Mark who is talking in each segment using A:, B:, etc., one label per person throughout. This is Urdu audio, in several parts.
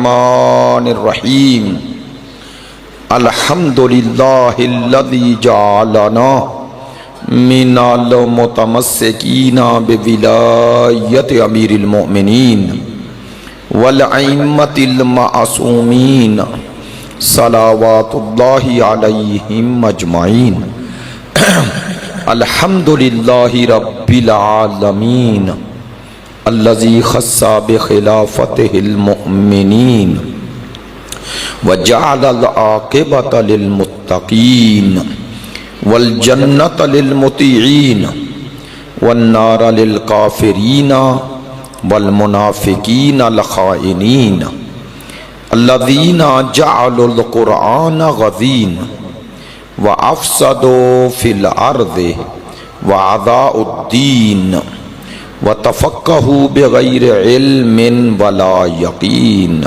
A: الرحمن الرحیم الحمد للہ الذی جعلنا من المتمسکین بولایت امیر المؤمنین والائمۃ المعصومین صلوات اللہ علیہم اجمعین الحمد للہ رب العالمین الذی خص بخلافتہ المؤمنین وجعل العاقبۃ للمتقین والجنۃ للمطیعین والنار للکافرین والمنافقین الخائنین الذین جعلوا القرآن غزین وافسدوا فی الارض واعداء الدین وتفقہوا بغیر علم ولا یقین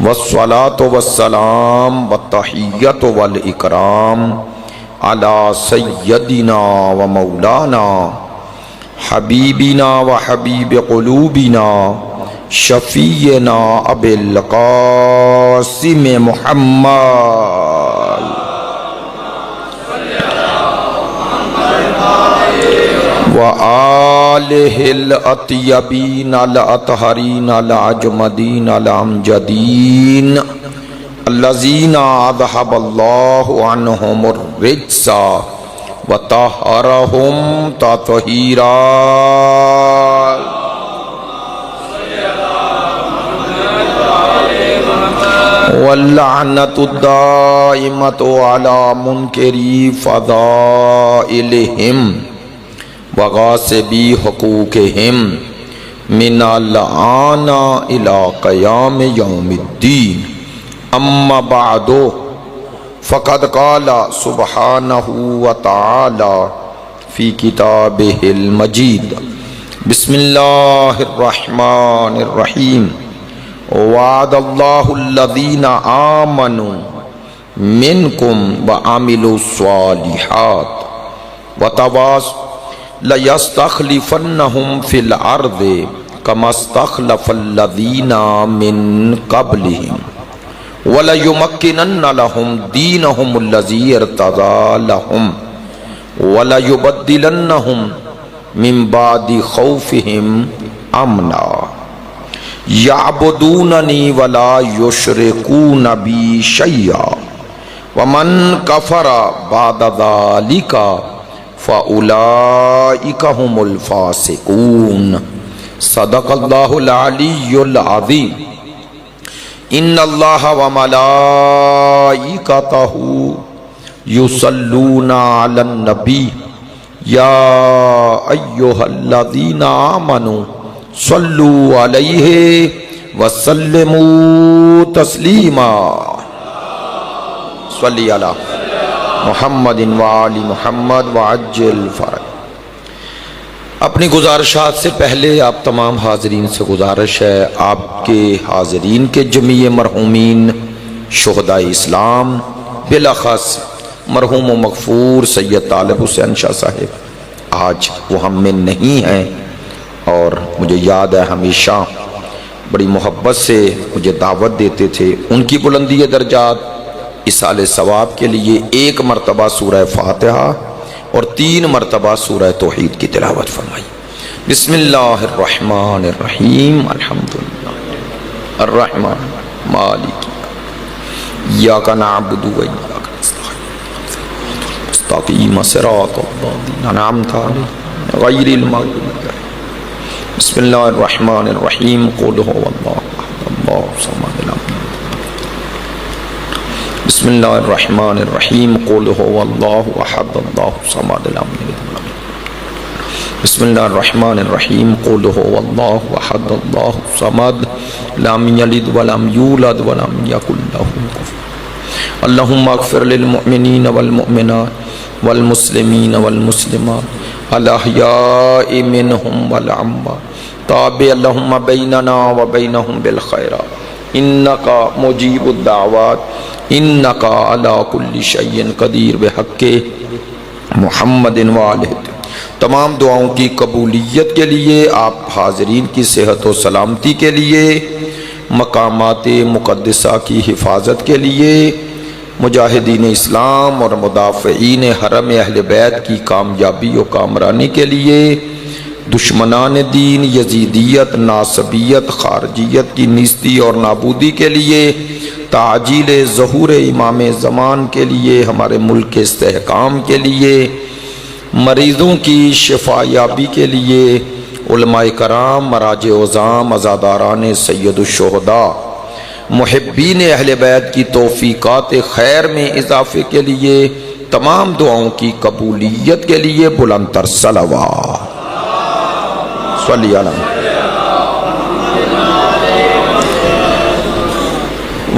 A: والصلاة والسلام والتحیۃ والاکرام علی سیدنا و مولانا حبیبنا و حبیب قلوبنا شفیعنا ابی القاسم محمد وآلہ الاطیبین الاطہرین الاجمدین الامجدین الذین اذھب اللہ عنہم الرجس وطہرہم تطہیرا واللعنۃ الدائمۃ علی منکری فضائلہم وغاصبی حقوقہم من الآن الی قیام یوم الدین اما بعد فقد قال سبحانہ وتعالی فی کتابہ المجید بسم اللہ الرحمن الرحیم وعد اللہ الذین آمنوا منکم وعملوا الصالحات وتواصوا لَيَسْتَخْلِفَنَّهُمْ فِي الْأَرْضِ كَمَا اسْتَخْلَفَ الَّذِينَ مِن قَبْلِهِمْ وَلَيُمَكِّنَنَّ لَهُمْ دِينَهُمُ الَّذِي ارْتَضَىٰ لَهُمْ وَلَيُبَدِّلَنَّهُمْ مِن بَعْدِ خَوْفِهِمْ أَمْنًا يَعْبُدُونَنِي وَلَا يُشْرِكُونَ بِي شَيْئًا وَمَن كَفَرَ بَعْدَ ذَلِكَ فَأُولَئِكَ هُمُ الْفَاسِقُونَ صدق اللہ العلی العظیم ان اللہ وملائکتہ یصلون علی النبی یا ایہا الذین آمنوا صلوا علیہ وسلموا تسلیما صلی علی محمد وآل محمد وعجل فرج۔ اپنی گزارشات سے پہلے آپ تمام حاضرین سے گزارش ہے آپ کے حاضرین کے جمیع مرحومین شہداء اسلام بالاخص مرحوم و مغفور سید طالب حسین شاہ صاحب آج وہ ہم میں نہیں ہیں، اور مجھے یاد ہے ہمیشہ بڑی محبت سے مجھے دعوت دیتے تھے۔ ان کی بلندی درجات اصال ثواب کے لیے 1 مرتبہ سورہ فاتحہ اور 3 مرتبہ سورہ توحید کی تلاوت فرمائی۔ بسم اللہ الرحمن الرحیم الحمدللہ الرحمن مالک ایاک نعبد و ایاک نستعین مستقیم صراط الذین انعمت علیہم غیر المغضوب علیہم۔ بسم اللہ الرحمن الرحیم قل هو اللہ احد اللہ الصمد لم یلد بسم اللہ الرحمن الرحیم قل هو اللہ احد اللہ الصمد لم یلد ولم یولد بسم اللہ الرحمن الرحیم قل هو اللہ احد اللہ الصمد لم یلد ولم یولد ولم یکن له کفوا احد۔ اللہم اغفر للمؤمنین والمؤمنات والمسلمین والمسلمات الاحیاء منہم والاموات تابع اللہم بیننا وبینہم بالخیرات انکا مجیب الدعوات انکا علی کل شیء قدیر بحق محمد وآلہ۔ تمام دعاؤں کی قبولیت کے لیے، آپ حاضرین کی صحت و سلامتی کے لیے، مقامات مقدسہ کی حفاظت کے لیے، مجاہدین اسلام اور مدافعین حرم اہل بیت کی کامیابی و کامرانی کے لیے، دشمنان دین یزیدیت، ناصبیت، خارجیت کی نیستی اور نابودی کے لیے، تعجیل ظہور امام زمان کے لیے، ہمارے ملک کے استحکام کے لیے، مریضوں کی شفا یابی کے لیے، علماء کرام، مراجع عظام، عزاداران سید الشہداء، محبین اہل بیت کی توفیقات خیر میں اضافے کے لیے، تمام دعاؤں کی قبولیت کے لیے بلند تر صلوات صلی اللہ علیہ وسلم۔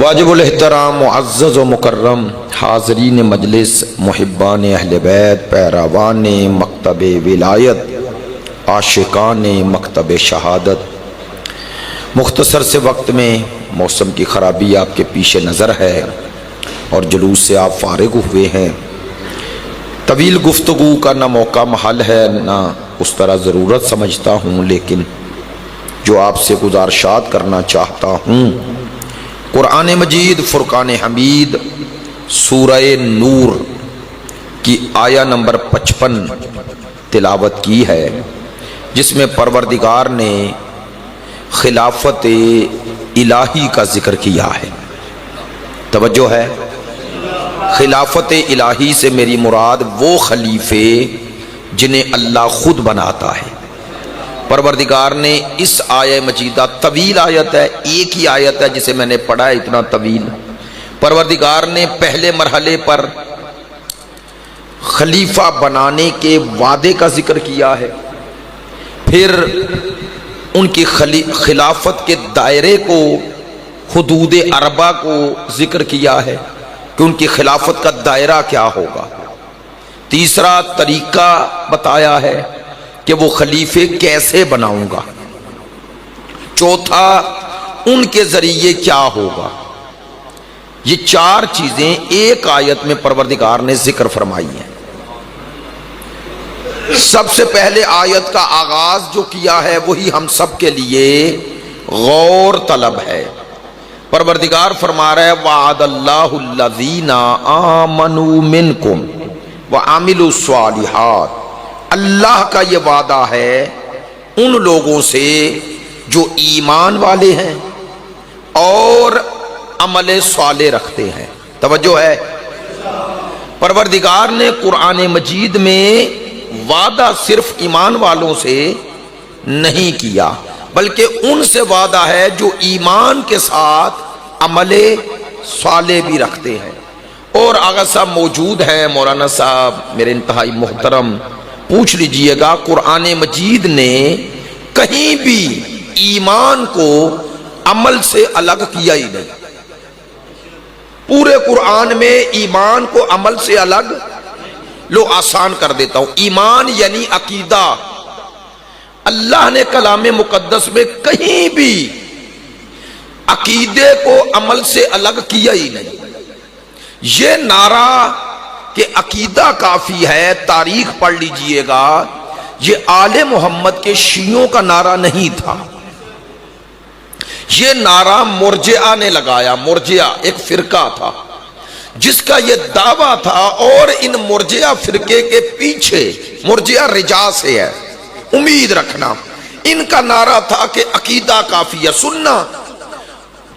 A: واجب الاحترام، معزز و مکرم حاضرین مجلس، محبان اہل بیت، پیروان مکتب ولایت، عاشقان مکتب شہادت، مختصر سے وقت میں موسم کی خرابی آپ کے پیش نظر ہے اور جلوس سے آپ فارغ ہوئے ہیں۔ طویل گفتگو کا نہ موقع محل ہے نہ اس طرح ضرورت سمجھتا ہوں، لیکن جو آپ سے گزارشات کرنا چاہتا ہوں، قرآن مجید فرقان حمید سورہ نور کی آیہ نمبر 55 تلاوت کی ہے، جس میں پروردگار نے خلافت الہی کا ذکر کیا ہے۔ توجہ ہے، خلافت الہی سے میری مراد وہ خلیفے جنہیں اللہ خود بناتا ہے۔ پروردگار نے اس آیہ مجیدہ، طویل آیت ہے، ایک ہی آیت ہے جسے میں نے پڑھا ہے اتنا طویل، پروردگار نے پہلے مرحلے پر خلیفہ بنانے کے وعدے کا ذکر کیا ہے، پھر ان کی خلافت کے دائرے کو، حدود اربع کو ذکر کیا ہے کہ ان کی خلافت کا دائرہ کیا ہوگا، تیسرا طریقہ بتایا ہے کہ وہ خلیفے کیسے بناؤں گا، چوتھا ان کے ذریعے کیا ہوگا۔ یہ چار چیزیں ایک آیت میں پروردگار نے ذکر فرمائی ہیں۔ سب سے پہلے آیت کا آغاز جو کیا ہے وہی ہم سب کے لیے غور طلب ہے۔ پروردگار فرما رہا ہے وعد اللہ الذین آمنوا منکم وعملوا الصالحات، اللہ کا یہ وعدہ ہے ان لوگوں سے جو ایمان والے ہیں اور عمل صالح رکھتے ہیں۔ توجہ ہے، پروردگار نے قرآن مجید میں وعدہ صرف ایمان والوں سے نہیں کیا، بلکہ ان سے وعدہ ہے جو ایمان کے ساتھ عمل صالح بھی رکھتے ہیں۔ اور آغا صاحب موجود ہیں، مولانا صاحب میرے انتہائی محترم، پوچھ لیجئے گا قرآن مجید نے کہیں بھی ایمان کو عمل سے الگ کیا ہی نہیں۔ پورے قرآن میں ایمان کو عمل سے الگ، لو آسان کر دیتا ہوں، ایمان یعنی عقیدہ، اللہ نے کلام مقدس میں کہیں بھی عقیدے کو عمل سے الگ کیا ہی نہیں۔ یہ نعرہ کہ عقیدہ کافی ہے، تاریخ پڑھ لیجئے گا، یہ آل محمد کے شیعوں کا نعرہ نہیں تھا، یہ نعرہ مرجئہ نے لگایا۔ مرجئہ ایک فرقہ تھا جس کا یہ دعویٰ تھا، اور ان مرجئہ فرقے کے پیچھے، مرجئہ رجاء سے ہے، امید رکھنا، ان کا نعرہ تھا کہ عقیدہ کافی ہے، سننا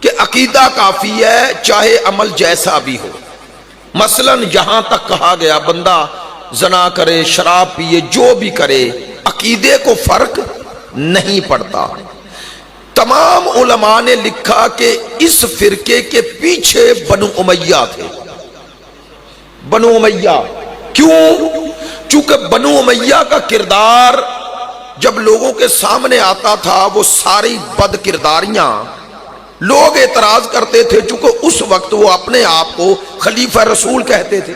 A: کہ عقیدہ کافی ہے چاہے عمل جیسا بھی ہو۔ مثلا یہاں تک کہا گیا بندہ زنا کرے، شراب پیے، جو بھی کرے، عقیدے کو فرق نہیں پڑتا۔ تمام علماء نے لکھا کہ اس فرقے کے پیچھے بنو امیہ تھے۔ بنو امیہ کیوں؟ چونکہ بنو امیہ کا کردار جب لوگوں کے سامنے آتا تھا، وہ ساری بد کرداریاں لوگ اعتراض کرتے تھے، چونکہ اس وقت وہ اپنے آپ کو خلیفہ رسول کہتے تھے۔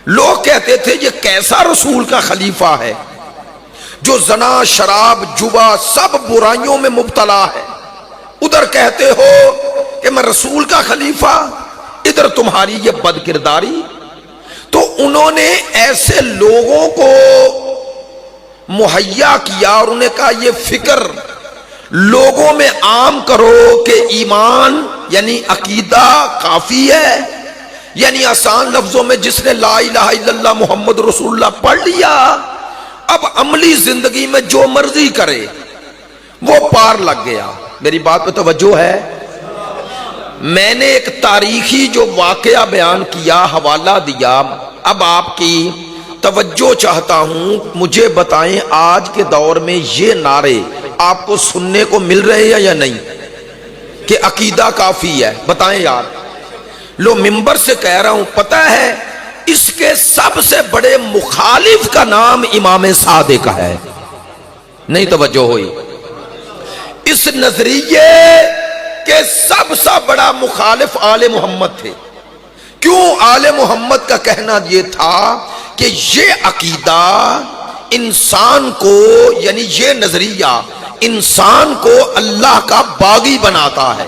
A: لوگ کہتے تھے یہ کیسا رسول کا خلیفہ ہے جو زنا، شراب، جوا، سب برائیوں میں مبتلا ہے، ادھر کہتے ہو کہ میں رسول کا خلیفہ، ادھر تمہاری یہ بد کرداری۔ تو انہوں نے ایسے لوگوں کو مہیا کیا اور انہیں کہا یہ فکر لوگوں میں عام کرو کہ ایمان یعنی عقیدہ کافی ہے، یعنی آسان لفظوں میں جس نے لا الہ الا اللہ محمد رسول اللہ پڑھ لیا اب عملی زندگی میں جو مرضی کرے وہ پار لگ گیا۔ میری بات پہ توجہ ہے؟ میں نے ایک تاریخی جو واقعہ بیان کیا، حوالہ دیا، اب آپ کی توجہ چاہتا ہوں، مجھے بتائیں آج کے دور میں یہ نعرے آپ کو سننے کو مل رہے ہیں یا نہیں کہ عقیدہ کافی ہے؟ بتائیں یار۔ لو منبر سے کہہ رہا ہوں، پتہ ہے اس کے سب سے بڑے مخالف کا نام امام صادق ہے۔ نہیں توجہ ہوئی؟ اس نظریے کے سب سے بڑا مخالف آل محمد تھے۔ کیوں؟ آل محمد کا کہنا یہ تھا کہ یہ عقیدہ انسان کو، یعنی یہ نظریہ انسان کو اللہ کا باغی بناتا ہے،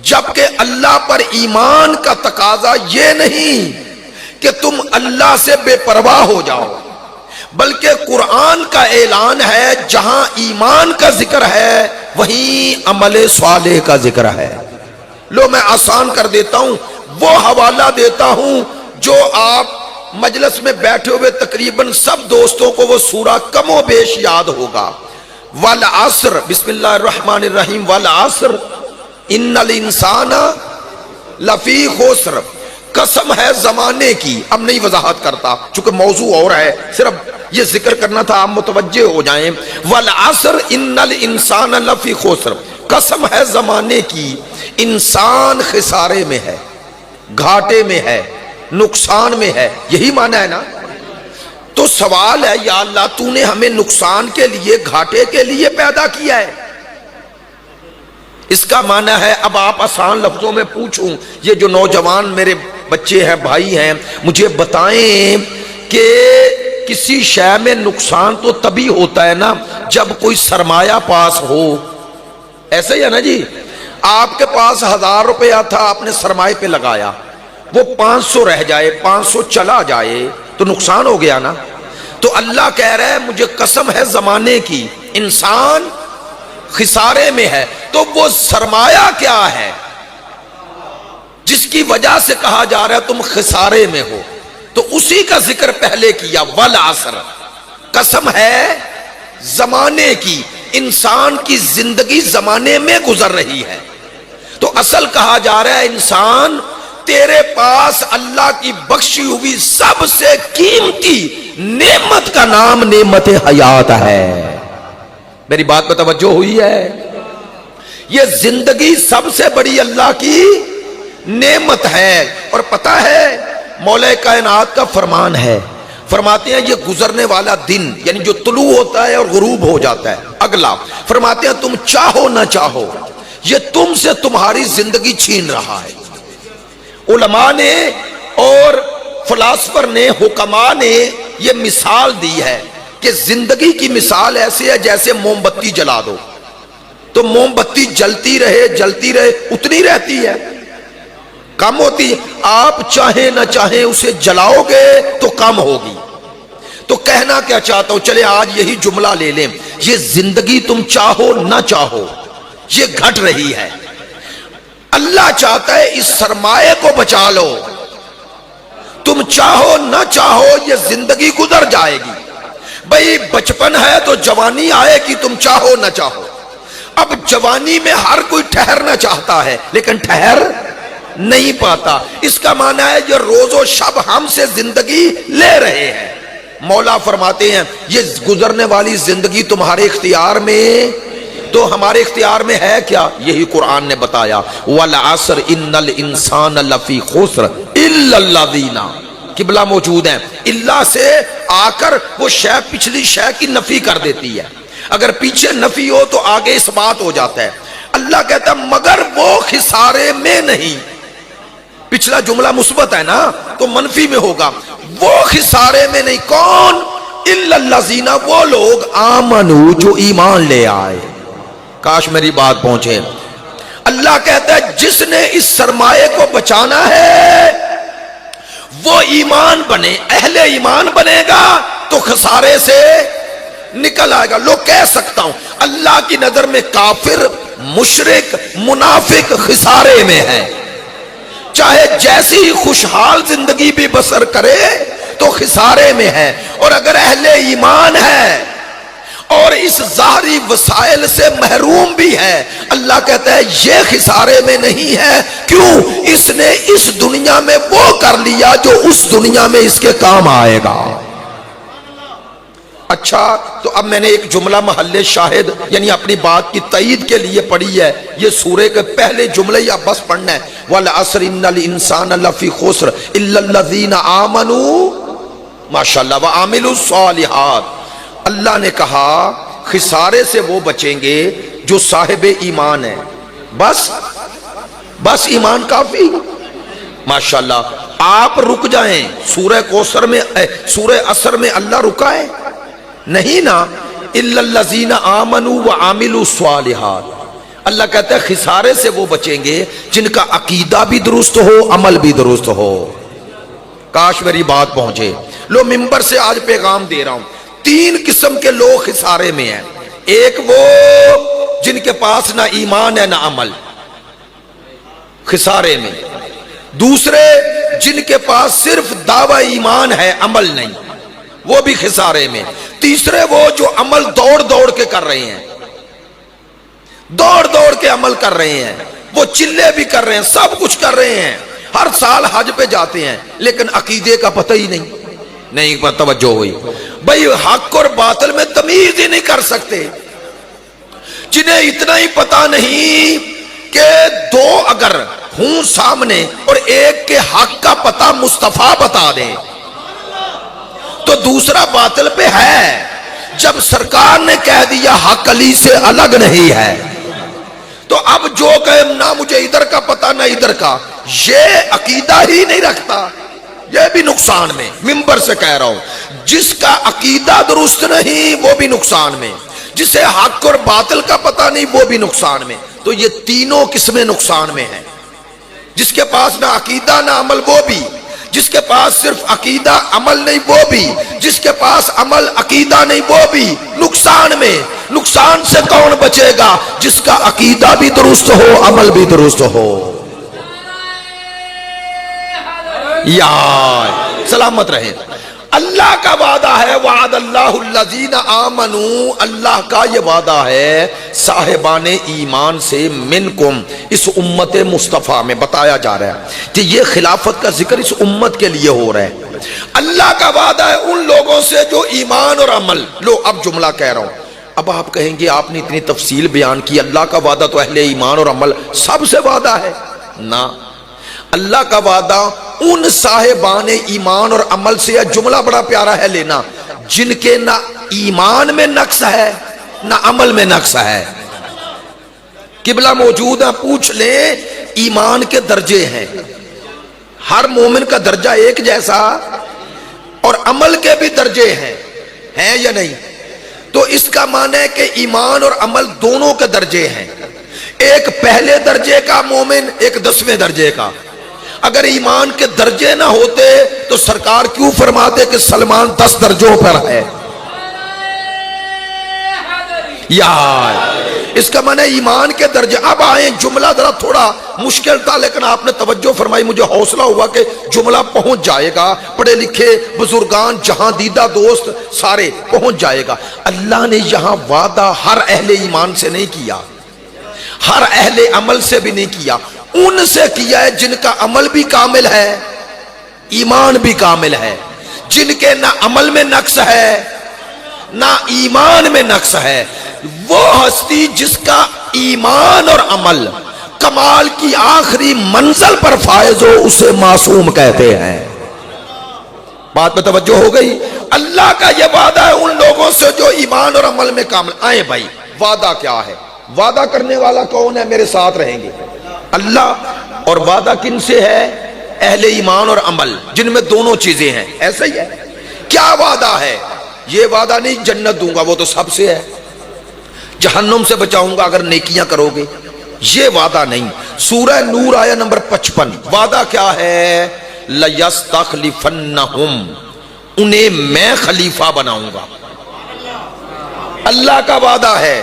A: جبکہ اللہ پر ایمان کا تقاضا یہ نہیں کہ تم اللہ سے بے پرواہ ہو جاؤ، بلکہ قرآن کا اعلان ہے جہاں ایمان کا ذکر ہے وہیں عمل صالح کا ذکر ہے۔ لو میں آسان کر دیتا ہوں، وہ حوالہ دیتا ہوں جو آپ مجلس میں بیٹھے ہوئے تقریباً سب دوستوں کو وہ سورہ کم و بیش یاد ہوگا، والعصر، بسم اللہ الرحمن الرحیم، والعصر ان الانسان لفی خسر، قسم ہے زمانے کی۔ اب نہیں وضاحت کرتا چونکہ موضوع اور ہے، صرف یہ ذکر کرنا تھا، آپ متوجہ ہو جائیں۔ والعصر ان الانسان لفی خسر، قسم ہے زمانے کی، انسان خسارے میں ہے، گھاٹے میں ہے، نقصان میں ہے، یہی معنی ہے نا؟ تو سوال ہے، یا اللہ تو نے ہمیں نقصان کے لیے، گھاٹے کے لیے پیدا کیا ہے؟ اس کا معنی ہے، اب آپ آسان لفظوں میں پوچھوں، یہ جو نوجوان میرے بچے ہیں، بھائی ہیں، مجھے بتائیں کہ کسی شے میں نقصان تو تبھی ہوتا ہے نا جب کوئی سرمایہ پاس ہو، ایسے ہی ہے نا جی؟ آپ کے پاس 1000 روپیہ تھا، آپ نے سرمایہ پہ لگایا، وہ 500 رہ جائے، 500 چلا جائے تو نقصان ہو گیا نا؟ تو اللہ کہہ رہا ہے مجھے قسم ہے زمانے کی، انسان خسارے میں ہے۔ تو وہ سرمایہ کیا ہے جس کی وجہ سے کہا جا رہا ہے تم خسارے میں ہو؟ تو اسی کا ذکر پہلے کیا، والعصر، قسم ہے زمانے کی، انسان کی زندگی زمانے میں گزر رہی ہے۔ تو اصل کہا جا رہا ہے انسان تیرے پاس اللہ کی بخشی ہوئی سب سے قیمتی نعمت کا نام نعمت حیات ہے۔ میری بات پہ توجہ ہوئی ہے؟ یہ زندگی سب سے بڑی اللہ کی نعمت ہے، اور پتہ ہے مولا کائنات کا فرمان ہے، فرماتے ہیں یہ گزرنے والا دن، یعنی جو طلوع ہوتا ہے اور غروب ہو جاتا ہے، اگلا فرماتے ہیں تم چاہو نہ چاہو یہ تم سے تمہاری زندگی چھین رہا ہے۔ علماء نے اور فلاسفر نے، حکماء نے یہ مثال دی ہے کہ زندگی کی مثال ایسی ہے جیسے موم بتی جلا دو، تو موم بتی جلتی رہے جلتی رہے، اتنی رہتی ہے، کم ہوتی ہے؟ آپ چاہیں نہ چاہیں اسے جلاؤ گے تو کم ہوگی۔ تو کہنا کیا چاہتا ہوں، چلے آج یہی جملہ لے لیں، یہ زندگی تم چاہو نہ چاہو یہ گھٹ رہی ہے، اللہ چاہتا ہے اس سرمایہ کو بچا لو، تم چاہو نہ چاہو یہ زندگی گزر جائے گی۔ بھئی بچپن ہے تو جوانی آئے گی، تم چاہو نہ چاہو۔ اب جوانی میں ہر کوئی ٹھہرنا چاہتا ہے لیکن ٹھہر نہیں پاتا، اس کا معنی ہے یہ روز و شب ہم سے زندگی لے رہے ہیں۔ مولا فرماتے ہیں یہ گزرنے والی زندگی تمہارے اختیار میں، تو ہمارے اختیار میں ہے کیا؟ یہی قرآن نے بتایا، والعصر ان الانسان لفی خسر الا الذین، قبلہ موجود ہیں، اللہ سے آ کر وہ شے پچھلی شے کی نفی کر دیتی ہے، اگر پیچھے نفی ہو تو آگے اس بات ہو جاتا ہے۔ اللہ کہتا ہے مگر وہ خسارے میں نہیں، پچھلا جملہ مثبت ہے نا تو منفی میں ہوگا، وہ خسارے میں نہیں، کون؟ الا الذین، وہ لوگ آمنو جو ایمان لے آئے۔ کاش میری بات پہنچے۔ اللہ کہتا ہے جس نے اس سرمایہ کو بچانا ہے وہ ایمان بنے، اہل ایمان بنے گا تو خسارے سے نکل آئے گا. لوگ کہہ سکتا ہوں اللہ کی نظر میں کافر مشرک منافق خسارے میں ہے, چاہے جیسی خوشحال زندگی بھی بسر کرے تو خسارے میں ہے. اور اگر اہل ایمان ہے اور اس ظاہری وسائل سے محروم بھی ہے, اللہ کہتا ہے یہ خسارے میں نہیں ہے. کیوں؟ اس نے اس دنیا میں وہ کر لیا جو اس دنیا میں اس کے کام آئے گا. اچھا, تو اب میں نے ایک جملہ محل شاہد یعنی اپنی بات کی تائید کے لیے پڑھی ہے. یہ سورے کے پہلے جملے یا بس پڑھنا ہے, وَالْعَصْرِ إِنَّ الْإِنسَانَ لَفِي خُسْرٍ إِلَّا الَّذِينَ آمَنُوا ماشاءاللہ وَعَمِلُوا الصَّالِحَاتِ. اللہ نے کہا خسارے سے وہ بچیں گے جو صاحب ایمان ہیں. بس ایمان کافی. ماشاءاللہ, آپ رک جائیں. سورہ کوثر میں سورہ عصر میں اللہ رکا ہے نہیں نا. الا الذین آمنوا وعملوا الصالحات. اللہ کہتا ہے خسارے سے وہ بچیں گے جن کا عقیدہ بھی درست ہو, عمل بھی درست ہو. کاش میری بات پہنچے. لو ممبر سے آج پیغام دے رہا ہوں, 3 قسم کے لوگ خسارے میں ہیں. ایک وہ جن کے پاس نہ ایمان ہے نہ عمل, خسارے میں. دوسرے جن کے پاس صرف دعوی ایمان ہے عمل نہیں, وہ بھی خسارے میں. تیسرے وہ جو عمل دوڑ دوڑ کے کر رہے ہیں, دوڑ دوڑ کے عمل کر رہے ہیں, وہ چلے بھی کر رہے ہیں, سب کچھ کر رہے ہیں, ہر سال حج پہ جاتے ہیں, لیکن عقیدے کا پتہ ہی نہیں پر توجہ ہوئی. بھئی حق اور باطل میں تمیز ہی نہیں کر سکتے. جنہیں اتنا ہی پتہ نہیں کہ 2 اگر ہوں سامنے اور ایک کے حق کا پتہ مصطفیٰ بتا دیں تو دوسرا باطل پہ ہے. جب سرکار نے کہہ دیا حق علی سے الگ نہیں ہے, تو اب جو کہے نہ مجھے ادھر کا پتہ نہ ادھر کا, یہ عقیدہ ہی نہیں رکھتا, یہ بھی نقصان میں. ممبر سے کہہ رہا ہوں, جس کا عقیدہ درست نہیں وہ بھی نقصان میں, جسے حق اور باطل کا پتہ نہیں وہ بھی نقصان میں. تو یہ تینوں قسمیں نقصان میں ہیں. جس کے پاس نہ عقیدہ نہ عمل وہ بھی, جس کے پاس صرف عقیدہ عمل نہیں وہ بھی, جس کے پاس عمل عقیدہ نہیں وہ بھی نقصان میں. نقصان سے کون بچے گا؟ جس کا عقیدہ بھی درست ہو عمل بھی درست ہو. یا سلامت رہے. اللہ کا وعدہ ہے, وعد اللہ الذین آمنوا, اللہ کا یہ وعدہ ہے صاحبان ایمان سے, منکم, اس امت مصطفیٰ میں بتایا جا رہا ہے کہ یہ خلافت کا ذکر اس امت کے لیے ہو رہا ہے. اللہ کا وعدہ ہے ان لوگوں سے جو ایمان اور عمل. لو اب جملہ کہہ رہا ہوں. اب آپ کہیں گے آپ نے اتنی تفصیل بیان کی, اللہ کا وعدہ تو اہل ایمان اور عمل سب سے وعدہ ہے نا. اللہ کا وعدہ ان صاحبان ایمان اور عمل سے ہے. جملہ بڑا پیارا ہے لینا, جن کے نہ ایمان میں نقص ہے نہ عمل میں نقص ہے. قبلہ موجود ہے, پوچھ لیں. ایمان کے درجے ہیں, ہر مومن کا درجہ ایک جیسا, اور عمل کے بھی درجے ہیں یا نہیں؟ تو اس کا معنی ہے کہ ایمان اور عمل دونوں کے درجے ہیں. ایک پہلے درجے کا مومن, ایک 10ویں درجے کا. اگر ایمان کے درجے نہ ہوتے تو سرکار کیوں فرماتے کہ سلمان 10 درجوں پر ہے؟ یار اس کا معنی ایمان کے درجے. اب آئیں, جملہ ذرا تھوڑا مشکل تھا لیکن آپ نے توجہ فرمائی, مجھے حوصلہ ہوا کہ جملہ پہنچ جائے گا. پڑھے لکھے بزرگان, جہاں دیدہ دوست سارے پہنچ جائے گا. اللہ نے یہاں وعدہ ہر اہل ایمان سے نہیں کیا, ہر اہل عمل سے بھی نہیں کیا, ان سے کیا ہے جن کا عمل بھی کامل ہے ایمان بھی کامل ہے, جن کے نہ عمل میں نقص ہے نہ ایمان میں نقص ہے. وہ ہستی جس کا ایمان اور عمل کمال کی آخری منزل پر فائز ہو, اسے معصوم کہتے ہیں. بات میں توجہ ہو گئی؟ اللہ کا یہ وعدہ ہے ان لوگوں سے جو ایمان اور عمل میں کامل. آئیں بھائی, وعدہ کیا ہے؟ وعدہ کرنے والا کون ہے؟ میرے ساتھ رہیں گے. اللہ. اور وعدہ کن سے ہے؟ اہل ایمان اور عمل, جن میں دونوں چیزیں ہیں. ایسا ہی ہے. کیا وعدہ ہے؟ یہ وعدہ نہیں جنت دوں گا, وہ تو سب سے ہے. جہنم سے بچاؤں گا اگر نیکیاں کرو گے, یہ وعدہ نہیں. سورہ نور آیہ نمبر 55, وعدہ کیا ہے؟ لَيَسْتَخْلِفَنَّهُمْ, انہیں میں خلیفہ بناؤں گا. اللہ کا وعدہ ہے.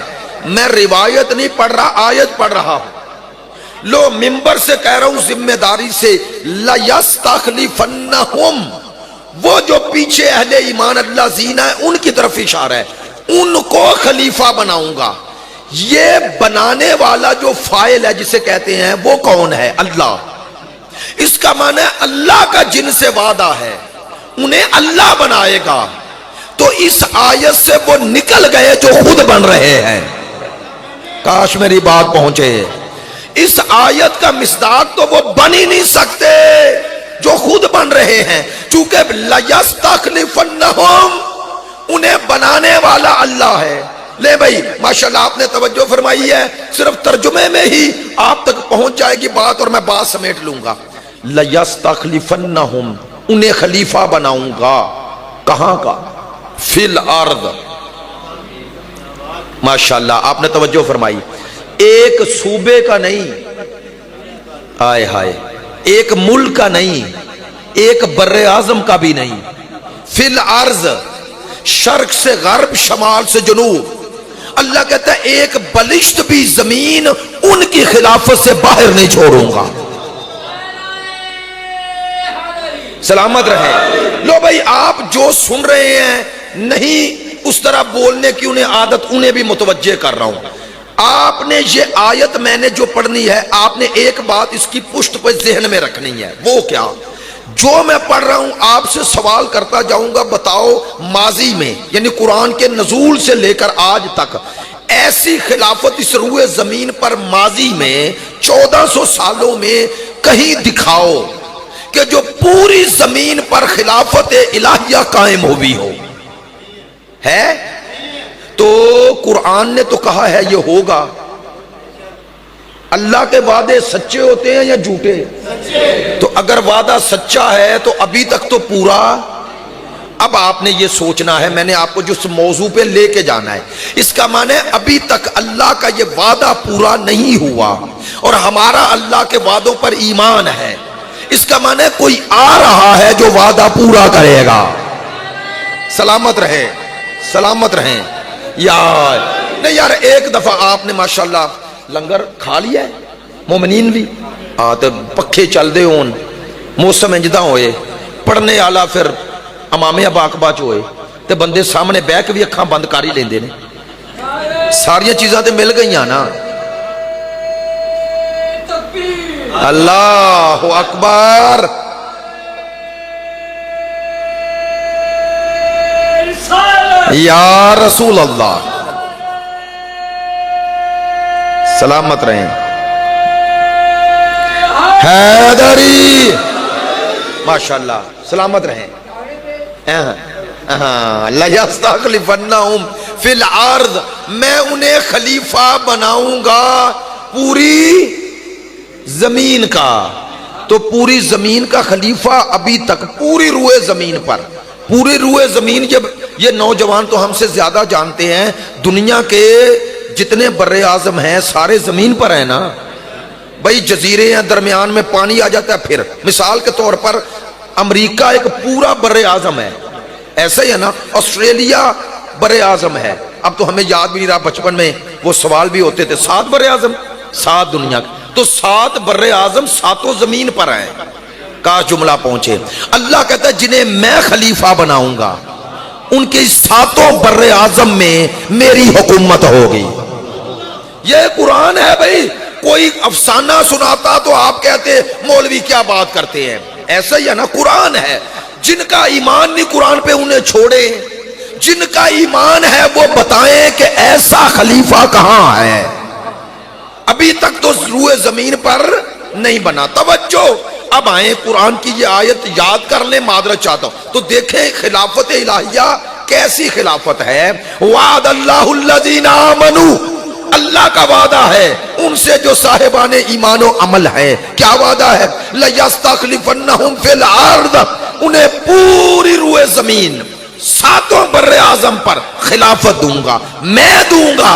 A: میں روایت نہیں پڑھ رہا، آیت پڑھ رہا ہوں. لو منبر سے کہہ رہا ہوں ذمہ داری سے، لَيَسْتَخْلِفَنَّهُمْ، وہ جو پیچھے اہل ایمان اللہ زینہ ہے ان کی طرف اشارہ ہے، ان کو خلیفہ بناؤں گا. یہ بنانے والا جو فاعل ہے جسے کہتے ہیں وہ کون ہے؟ اللہ. اس کا معنی ہے اللہ کا جن سے وعدہ ہے انہیں اللہ بنائے گا. تو اس آیت سے وہ نکل گئے جو خود بن رہے ہیں. کاش میری بات پہنچے. اس آیت کا مصداق تو وہ بن ہی نہیں سکتے جو خود بن رہے ہیں، چونکہ لَيَسْتَخْلِفَنَّهُمْ، انہیں بنانے والا اللہ ہے. لے بھائی ماشاءاللہ آپ نے توجہ فرمائی ہے، صرف ترجمے میں ہی آپ تک پہنچ جائے گی بات اور میں بات سمیٹ لوں گا. لَيَسْتَخْلِفَنَّهُمْ، انہیں خلیفہ بناؤں گا. کہاں کا؟ فی الارض. ماشاءاللہ آپ نے توجہ فرمائی. ایک صوبے کا نہیں، ہائے ہائے، ایک ملک کا نہیں، ایک بر اعظم کا بھی نہیں. فی الارض، شرق سے غرب، شمال سے جنوب. اللہ کہتا ہے ایک بلشت بھی زمین ان کی خلافت سے باہر نہیں چھوڑوں گا. سلامت رہے. لو بھائی آپ جو سن رہے ہیں نہیں اس طرح بولنے کی انہیں عادت، انہیں بھی متوجہ کر رہا ہوں. آپ نے یہ آیت میں نے جو پڑھنی ہے، آپ نے ایک بات اس کی پشت پہ ذہن میں رکھنی ہے. وہ کیا؟ جو میں پڑھ رہا ہوں آپ سے سوال کرتا جاؤں گا، بتاؤ ماضی میں یعنی قرآن کے نزول سے لے کر آج تک ایسی خلافت اس روئے زمین پر ماضی میں 1400 سالوں میں کہیں دکھاؤ کہ جو پوری زمین پر خلافت الہیہ قائم ہوئی ہو. ہے؟ تو قرآن نے تو کہا ہے یہ ہوگا. اللہ کے وعدے سچے ہوتے ہیں یا جھوٹے؟ تو اگر وعدہ سچا ہے تو ابھی تک تو پورا. اب آپ نے یہ سوچنا ہے، میں نے آپ کو جس موضوع پہ لے کے جانا ہے، اس کا معنی ہے ابھی تک اللہ کا یہ وعدہ پورا نہیں ہوا اور ہمارا اللہ کے وعدوں پر ایمان ہے. اس کا معنی ہے کوئی آ رہا ہے جو وعدہ پورا کرے گا. سلامت رہے، سلامت رہیں. یار نہیں یار، ایک دفعہ آپ نے ماشاءاللہ لنگر کھا لیا ہے، مومنین بھی تو پکھے چل دے ہون، موسم انجدہ ہوئے، پڑھنے آلا پھر امامے باقبہ جو ہوئے تے بندے سامنے بیک بھی اکھاں بند کاری لیندے نے. ساریاں چیزاں تے مل گئیاں نا. اللہ اکبر. یا رسول اللہ سلامت رہیں. حیدری ماشاءاللہ سلامت رہیں. لَيَسْتَخْلِفَنَّهُمْ فِي الْأَرْضِ، میں انہیں خلیفہ بناؤں گا پوری زمین کا. تو پوری زمین کا خلیفہ ابھی تک پوری روئے زمین پر، پوری روئے زمین. جب یہ نوجوان تو ہم سے زیادہ جانتے ہیں دنیا کے جتنے بر اعظم ہیں سارے زمین پر ہیں نا بھائی. جزیرے ہیں، درمیان میں پانی آ جاتا ہے. پھر مثال کے طور پر امریکہ ایک پورا بر اعظم ہے، ایسا ہی ہے نا. آسٹریلیا بر اعظم ہے. اب تو ہمیں یاد بھی نہیں رہا، بچپن میں وہ سوال بھی ہوتے تھے 7 بر اعظم، 7 دنیا. تو 7 بر اعظم 7 زمین پر ہیں. کاش جملہ پہنچے. اللہ کہتا ہے جنہیں میں خلیفہ بناؤں گا ان کے 7 بر اعظم میں میری حکومت ہوگی. یہ قرآن ہے بھائی. کوئی افسانہ سناتا تو آپ کہتے مولوی کیا بات کرتے ہیں. ایسا ہی ہے نا، قرآن ہے. جن کا ایمان نہیں قرآن پہ انہیں چھوڑے، جن کا ایمان ہے وہ بتائیں کہ ایسا خلیفہ کہاں ہے. ابھی تک تو روئے زمین پر نہیں بنا. توجہ، اب آئیں قرآن کی یہ آیت یاد کر لیں. معذرت چاہتا ہوں تو دیکھیں خلافت الہیہ کیسی خلافت ہے. وعد اللہ الذین آمنوا، اللہ کا وعدہ ہے ان سے جو صاحبان ایمان و عمل ہے. کیا وعدہ ہے؟ لَيَسْتَخْلِفَنَّهُمْ فِي الْأَرْضِ، انہیں پوری روئے زمین 7 بر اعظم پر خلافت دوں گا. میں دوں گا،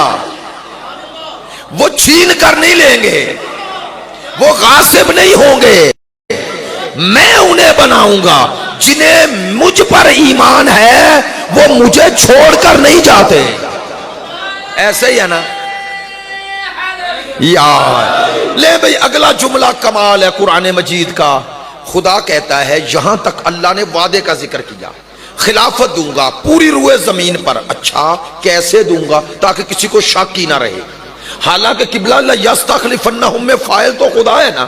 A: وہ چھین کر نہیں لیں گے، وہ غاصب نہیں ہوں گے. میں انہیں بناؤں گا جنہیں مجھ پر ایمان ہے، وہ مجھے چھوڑ کر نہیں جاتے. ایسے ہی ہے نا یار؟ لے بھئی اگلا جملہ کمال ہے قرآن مجید کا. خدا کہتا ہے یہاں تک اللہ نے وعدے کا ذکر کیا, خلافت دوں گا پوری روئے زمین پر. اچھا کیسے دوں گا؟ تاکہ کسی کو شک ہی نہ رہے. حالانکہ قبلہ لَيَسْتَخْلِفَنَّهُمْ میں فاعل تو خدا ہے نا,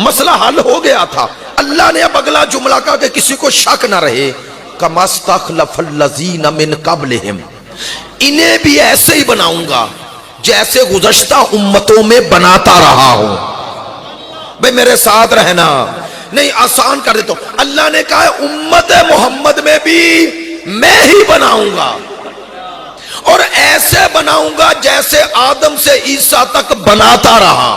A: مسئلہ حل ہو گیا تھا. اللہ نے اب اگلا جملہ کہا کہ کسی کو شک نہ رہے. كَمَا اسْتَخْلَفَ الَّذِينَ مِن قَبْلِهِمْ, انہیں بھی ایسے ہی بناؤں گا جیسے گزشتہ امتوں میں بناتا رہا ہوں. بھئی میرے ساتھ رہنا, نہیں آسان کر دیتا ہوں. اللہ نے کہا امت محمد میں بھی میں ہی بناؤں گا, اور ایسے بناؤں گا جیسے آدم سے عیسیٰ تک بناتا رہا.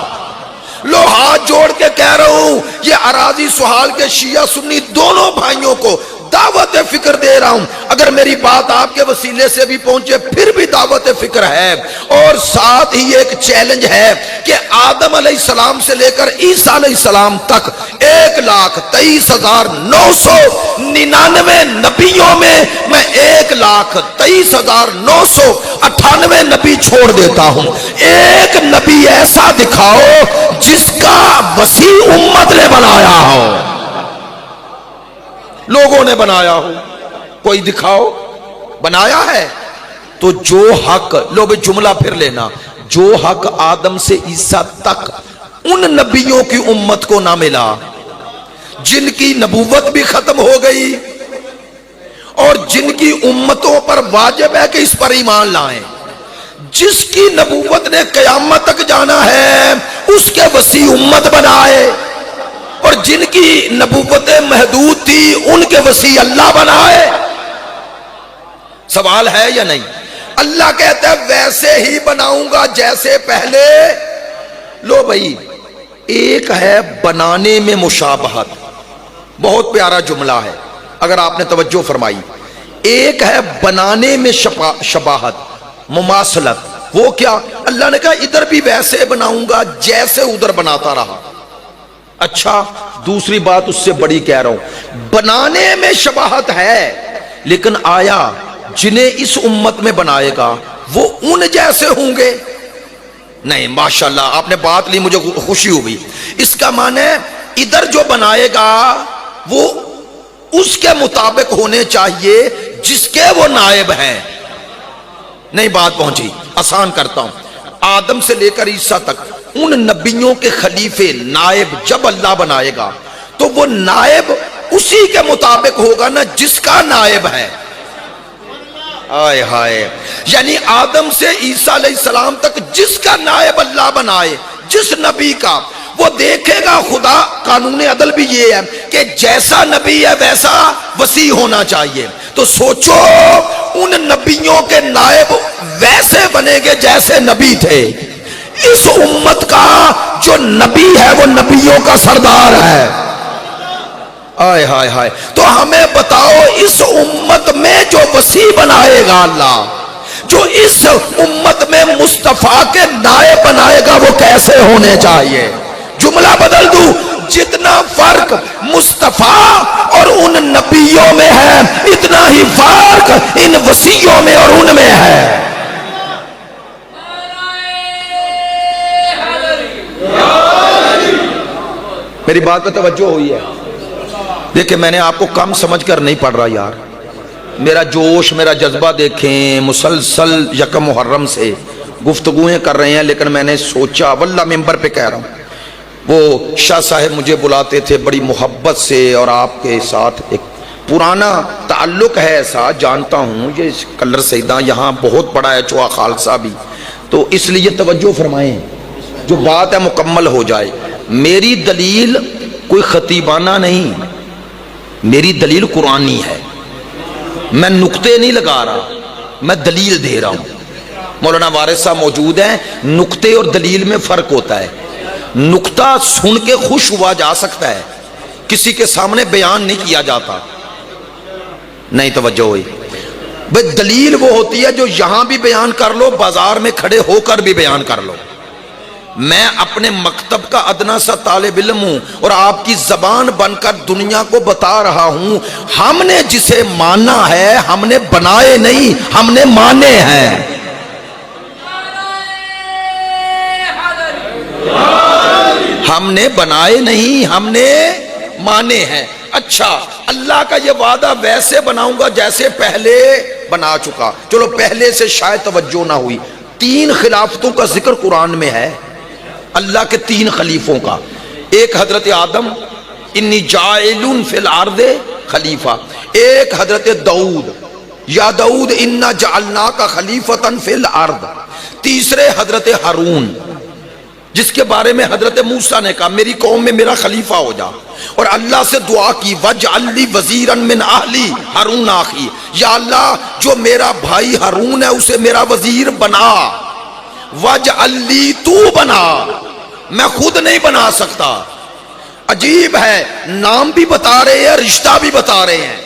A: لو ہاتھ جوڑ کے کہہ رہا ہوں, یہ اراضی سہال کے شیعہ سنی دونوں بھائیوں کو دعوت فکر دے رہا ہوں. اگر میری بات آپ کے وسیلے سے بھی پہنچے پھر بھی دعوت فکر ہے. اور ساتھ ہی ایک چیلنج ہے کہ آدم علیہ السلام سے لے کر عیسیٰ علیہ السلام تک 1,23,999 نبیوں میں 1,23,998 نبی چھوڑ دیتا ہوں. ایک نبی ایسا دکھاؤ جس کا وسیع امت نے بنایا ہو, لوگوں نے بنایا ہو. کوئی دکھاؤ بنایا ہے تو جو حق, لو بے جملہ پھر لینا, جو حق آدم سے عیسیٰ تک ان نبیوں کی امت کو نہ ملا جن کی نبوت بھی ختم ہو گئی اور جن کی امتوں پر واجب ہے کہ اس پر ایمان لائیں, جس کی نبوت نے قیامت تک جانا ہے اس کے وسیع امت بنائے, اور جن کی نبوتیں محدود تھی ان کے وسیع اللہ بنائے. سوال ہے یا نہیں؟ اللہ کہتا ہے ویسے ہی بناؤں گا جیسے پہلے. لو بھائی, ایک ہے بنانے میں مشابہت, بہت پیارا جملہ ہے اگر آپ نے توجہ فرمائی. ایک ہے بنانے میں شباہت, مماثلت. وہ کیا؟ اللہ نے کہا ادھر بھی ویسے بناؤں گا جیسے ادھر بناتا رہا. اچھا دوسری بات اس سے بڑی کہہ رہا ہوں, بنانے میں شباہت ہے لیکن آیا جنہیں اس امت میں بنائے گا وہ ان جیسے ہوں گے؟ نہیں. ماشاءاللہ آپ نے بات لی, مجھے خوشی ہوئی. اس کا معنی ہے ادھر جو بنائے گا وہ اس کے مطابق ہونے چاہیے جس کے وہ نائب ہیں. نہیں بات پہنچی, آسان کرتا ہوں. آدم سے لے کر عیسیٰ تک ان نبیوں کے خلیفے نائب جب اللہ بنائے گا تو وہ نائب اسی کے مطابق ہوگا نا جس کا نائب ہے. آئے ہائے, یعنی آدم سے عیسیٰ علیہ السلام تک جس کا نائب اللہ بنائے, جس نبی کا, وہ دیکھے گا. خدا قانون عدل بھی یہ ہے کہ جیسا نبی ہے ویسا وسیع ہونا چاہیے. تو سوچو ان نبیوں کے نائب ویسے بنے گے جیسے نبی تھے. اس امت کا جو نبی ہے وہ نبیوں کا سردار ہے. آئے ہائے ہائے. تو ہمیں بتاؤ اس امت میں جو وسیع بنائے گا اللہ, جو اس امت میں مصطفیٰ کے نائب بنائے گا وہ کیسے ہونے چاہیے؟ جملہ بدل دوں, جتنا فرق مصطفیٰ اور ان نبیوں میں ہے اتنا ہی فرق ان وسیعوں میں اور ان میں ہے. میری بات پہ توجہ ہوئی ہے؟ دیکھیں میں نے آپ کو کم سمجھ کر نہیں پڑھ رہا یار, میرا جوش میرا جذبہ دیکھیں. مسلسل یکم محرم سے گفتگویں کر رہے ہیں لیکن میں نے سوچا, واللہ ممبر پہ کہہ رہا ہوں, وہ شاہ صاحب مجھے بلاتے تھے بڑی محبت سے اور آپ کے ساتھ ایک پرانا تعلق ہے ایسا, جانتا ہوں یہ کلر سیدہ یہاں بہت بڑا ہے, چوہا خالصہ بھی, تو اس لیے توجہ فرمائیں جو بات ہے مکمل ہو جائے. میری دلیل کوئی خطیبانہ نہیں, میری دلیل قرآنی ہے. میں نقطے نہیں لگا رہا, میں دلیل دے رہا ہوں. مولانا وارث صاحب موجود ہیں, نقطے اور دلیل میں فرق ہوتا ہے. نقطہ سن کے خوش ہوا جا سکتا ہے, کسی کے سامنے بیان نہیں کیا جاتا. نہیں توجہ ہوئی؟ بھئی دلیل وہ ہوتی ہے جو یہاں بھی بیان کر لو, بازار میں کھڑے ہو کر بھی بیان کر لو. میں اپنے مکتب کا ادنا سا طالب علم ہوں اور آپ کی زبان بن کر دنیا کو بتا رہا ہوں, ہم نے جسے مانا ہے ہم نے بنائے نہیں, ہم نے مانے ہیں. ہم نے بنائے نہیں، ہم نے مانے ہیں۔ اچھا، اللہ کا یہ وعدہ ویسے بناؤں گا جیسے پہلے بنا چکا۔ چلو پہلے سے شاید توجہ نہ ہوئی، 3 خلافتوں کا ذکر قرآن میں ہے، اللہ کے 3 خلیفوں کا۔ ایک حضرت آدم، انی جاعل فی الارض خلیفہ۔ ایک حضرت داؤد، یا داؤد انا جعلناک خلیفۃ فی الارض۔ تیسرے حضرت ہارون، جس کے بارے میں حضرت موسیٰ نے کہا میری قوم میں میرا خلیفہ ہو جا، اور اللہ سے دعا کی وَاجْعَلْ لِي وَزِيرًا مِّنْ أَهْلِي ہارون آخی، یا اللہ جو میرا بھائی ہارون ہے اسے میرا وزیر بنا۔ وَاجْعَلْ لِي، تو بنا، میں خود نہیں بنا سکتا۔ عجیب ہے، نام بھی بتا رہے ہیں، رشتہ بھی بتا رہے ہیں،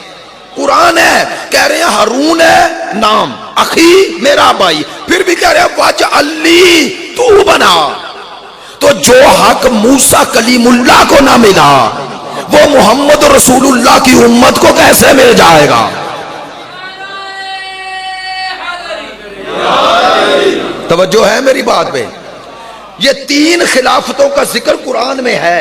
A: قرآن ہے، کہہ رہے ہیں ہارون ہے نام، اخی میرا بھائی، پھر بھی کہہ رہے ہیں وَاجْعَلْ لِي، تو بنا۔ تو جو حق موسیٰ کلیم اللہ کو نہ ملا وہ محمد رسول اللہ کی امت کو کیسے مل جائے گا؟ توجہ ہے میری بات پہ؟ یہ 3 خلافتوں کا ذکر قرآن میں ہے۔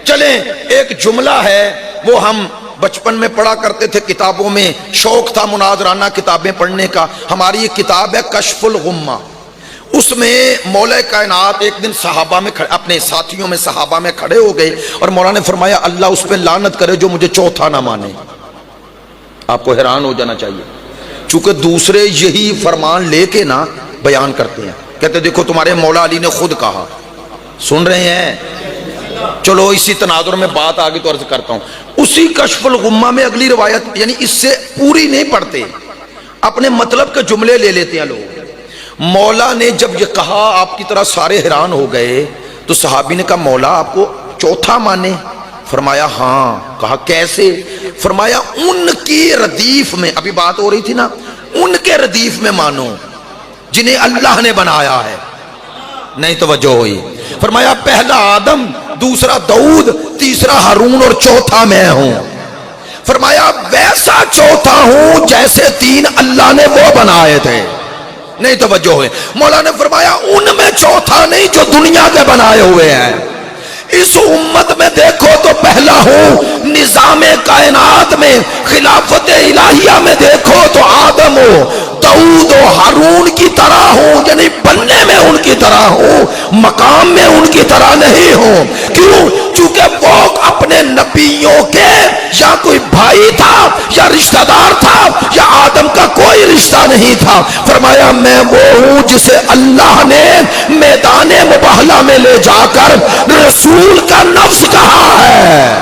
A: چلیں ایک جملہ ہے، وہ ہم بچپن میں پڑھا کرتے تھے کتابوں میں، شوق تھا مناظرانہ کتابیں پڑھنے کا۔ ہماری یہ کتاب ہے کشف الغمہ، اس میں مولا کائنات ایک دن صحابہ میں اپنے ساتھیوں میں صحابہ میں کھڑے ہو گئے اور مولا نے فرمایا اللہ اس پہ لعنت کرے جو مجھے چوتھا نہ مانے۔ آپ کو حیران ہو جانا چاہیے، چونکہ دوسرے یہی فرمان لے کے نا بیان کرتے ہیں، کہتے دیکھو تمہارے مولا علی نے خود کہا، سن رہے ہیں؟ چلو اسی تناظر میں بات آگے تو عرض کرتا ہوں۔ اسی کشف الغمہ میں اگلی روایت، یعنی اس سے پوری نہیں پڑھتے، اپنے مطلب کے جملے لے لیتے ہیں لوگ۔ مولا نے جب یہ کہا آپ کی طرح سارے حیران ہو گئے، تو صحابی نے کہا مولا آپ کو چوتھا مانے؟ فرمایا ہاں۔ کہا کیسے؟ فرمایا ان کی ردیف میں، ابھی بات ہو رہی تھی نا، ان کے ردیف میں مانو جنہیں اللہ نے بنایا ہے۔ نہیں توجہ ہوئی؟ فرمایا پہلا آدم، دوسرا داؤد، تیسرا ہارون اور چوتھا میں ہوں۔ فرمایا ویسا چوتھا ہوں جیسے 3 اللہ نے وہ بنائے تھے۔ نہیں توجہ ہوئے؟ مولا نے فرمایا ان میں چوتھا نہیں جو دنیا کے بنائے ہوئے ہیں۔ اس امت میں دیکھو تو پہلا ہوں، نظام کائنات میں خلافت الہیہ میں دیکھو تو آدم ہو، داؤد و ہارون کی طرح ہوں، یعنی بننے میں ان کی طرح ہوں، مقام میں ان کی طرح نہیں ہوں۔ کیوں؟ چونکہ وہ اپنے نبیوں کے یا کوئی بھائی تھا یا رشتہ دار تھا، یا آدم کا کوئی رشتہ نہیں تھا۔ فرمایا میں وہ ہوں جسے اللہ نے میدان مباہلہ میں لے جا کر رسول کا نفس کہا ہے۔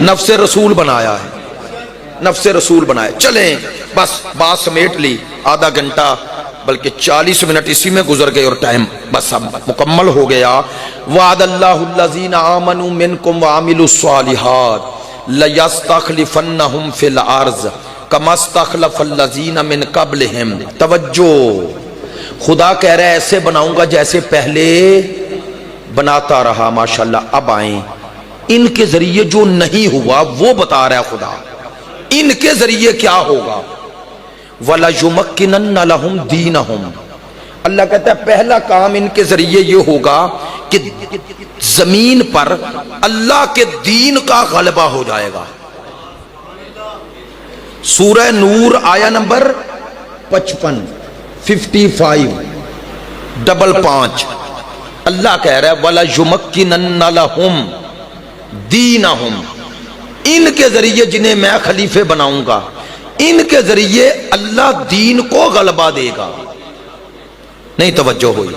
A: نفس رسول بنایا ہے، نفس رسول بنایا۔ چلیں بس بات سمیٹ لی، آدھا گھنٹہ بلکہ 40 منٹ اسی میں گزر گئے اور ٹائم بس اب مکمل ہو گیا۔ وعد اللہ الذین آمنوا منکم وعملوا الصالحات لیستخلفنہم فی الارض کما استخلف الذین من قبلہم۔ توجہ، خدا کہہ رہا ہے ایسے بناؤں گا جیسے پہلے بناتا رہا۔ ماشاءاللہ اب آئیں، ان کے ذریعے جو نہیں ہوا وہ بتا رہا ہے خدا، ان کے ذریعے کیا ہوگا۔ وَلَيُمَكِّنَنَّ لَهُمْ دِينَهُمْ، اللہ کہتا ہے پہلا کام ان کے ذریعے یہ ہوگا کہ زمین پر اللہ کے دین کا غلبہ ہو جائے گا۔ سورہ نور آیا نمبر 55 55 اللہ کہہ رہا ہے وَلَيُمَكِّنَنَّ لَهُمْ دِينَهُمْ، ان کے ذریعے جنہیں میں خلیفے بناؤں گا، ان کے ذریعے اللہ دین کو غلبہ دے گا۔ نہیں توجہ ہوئی؟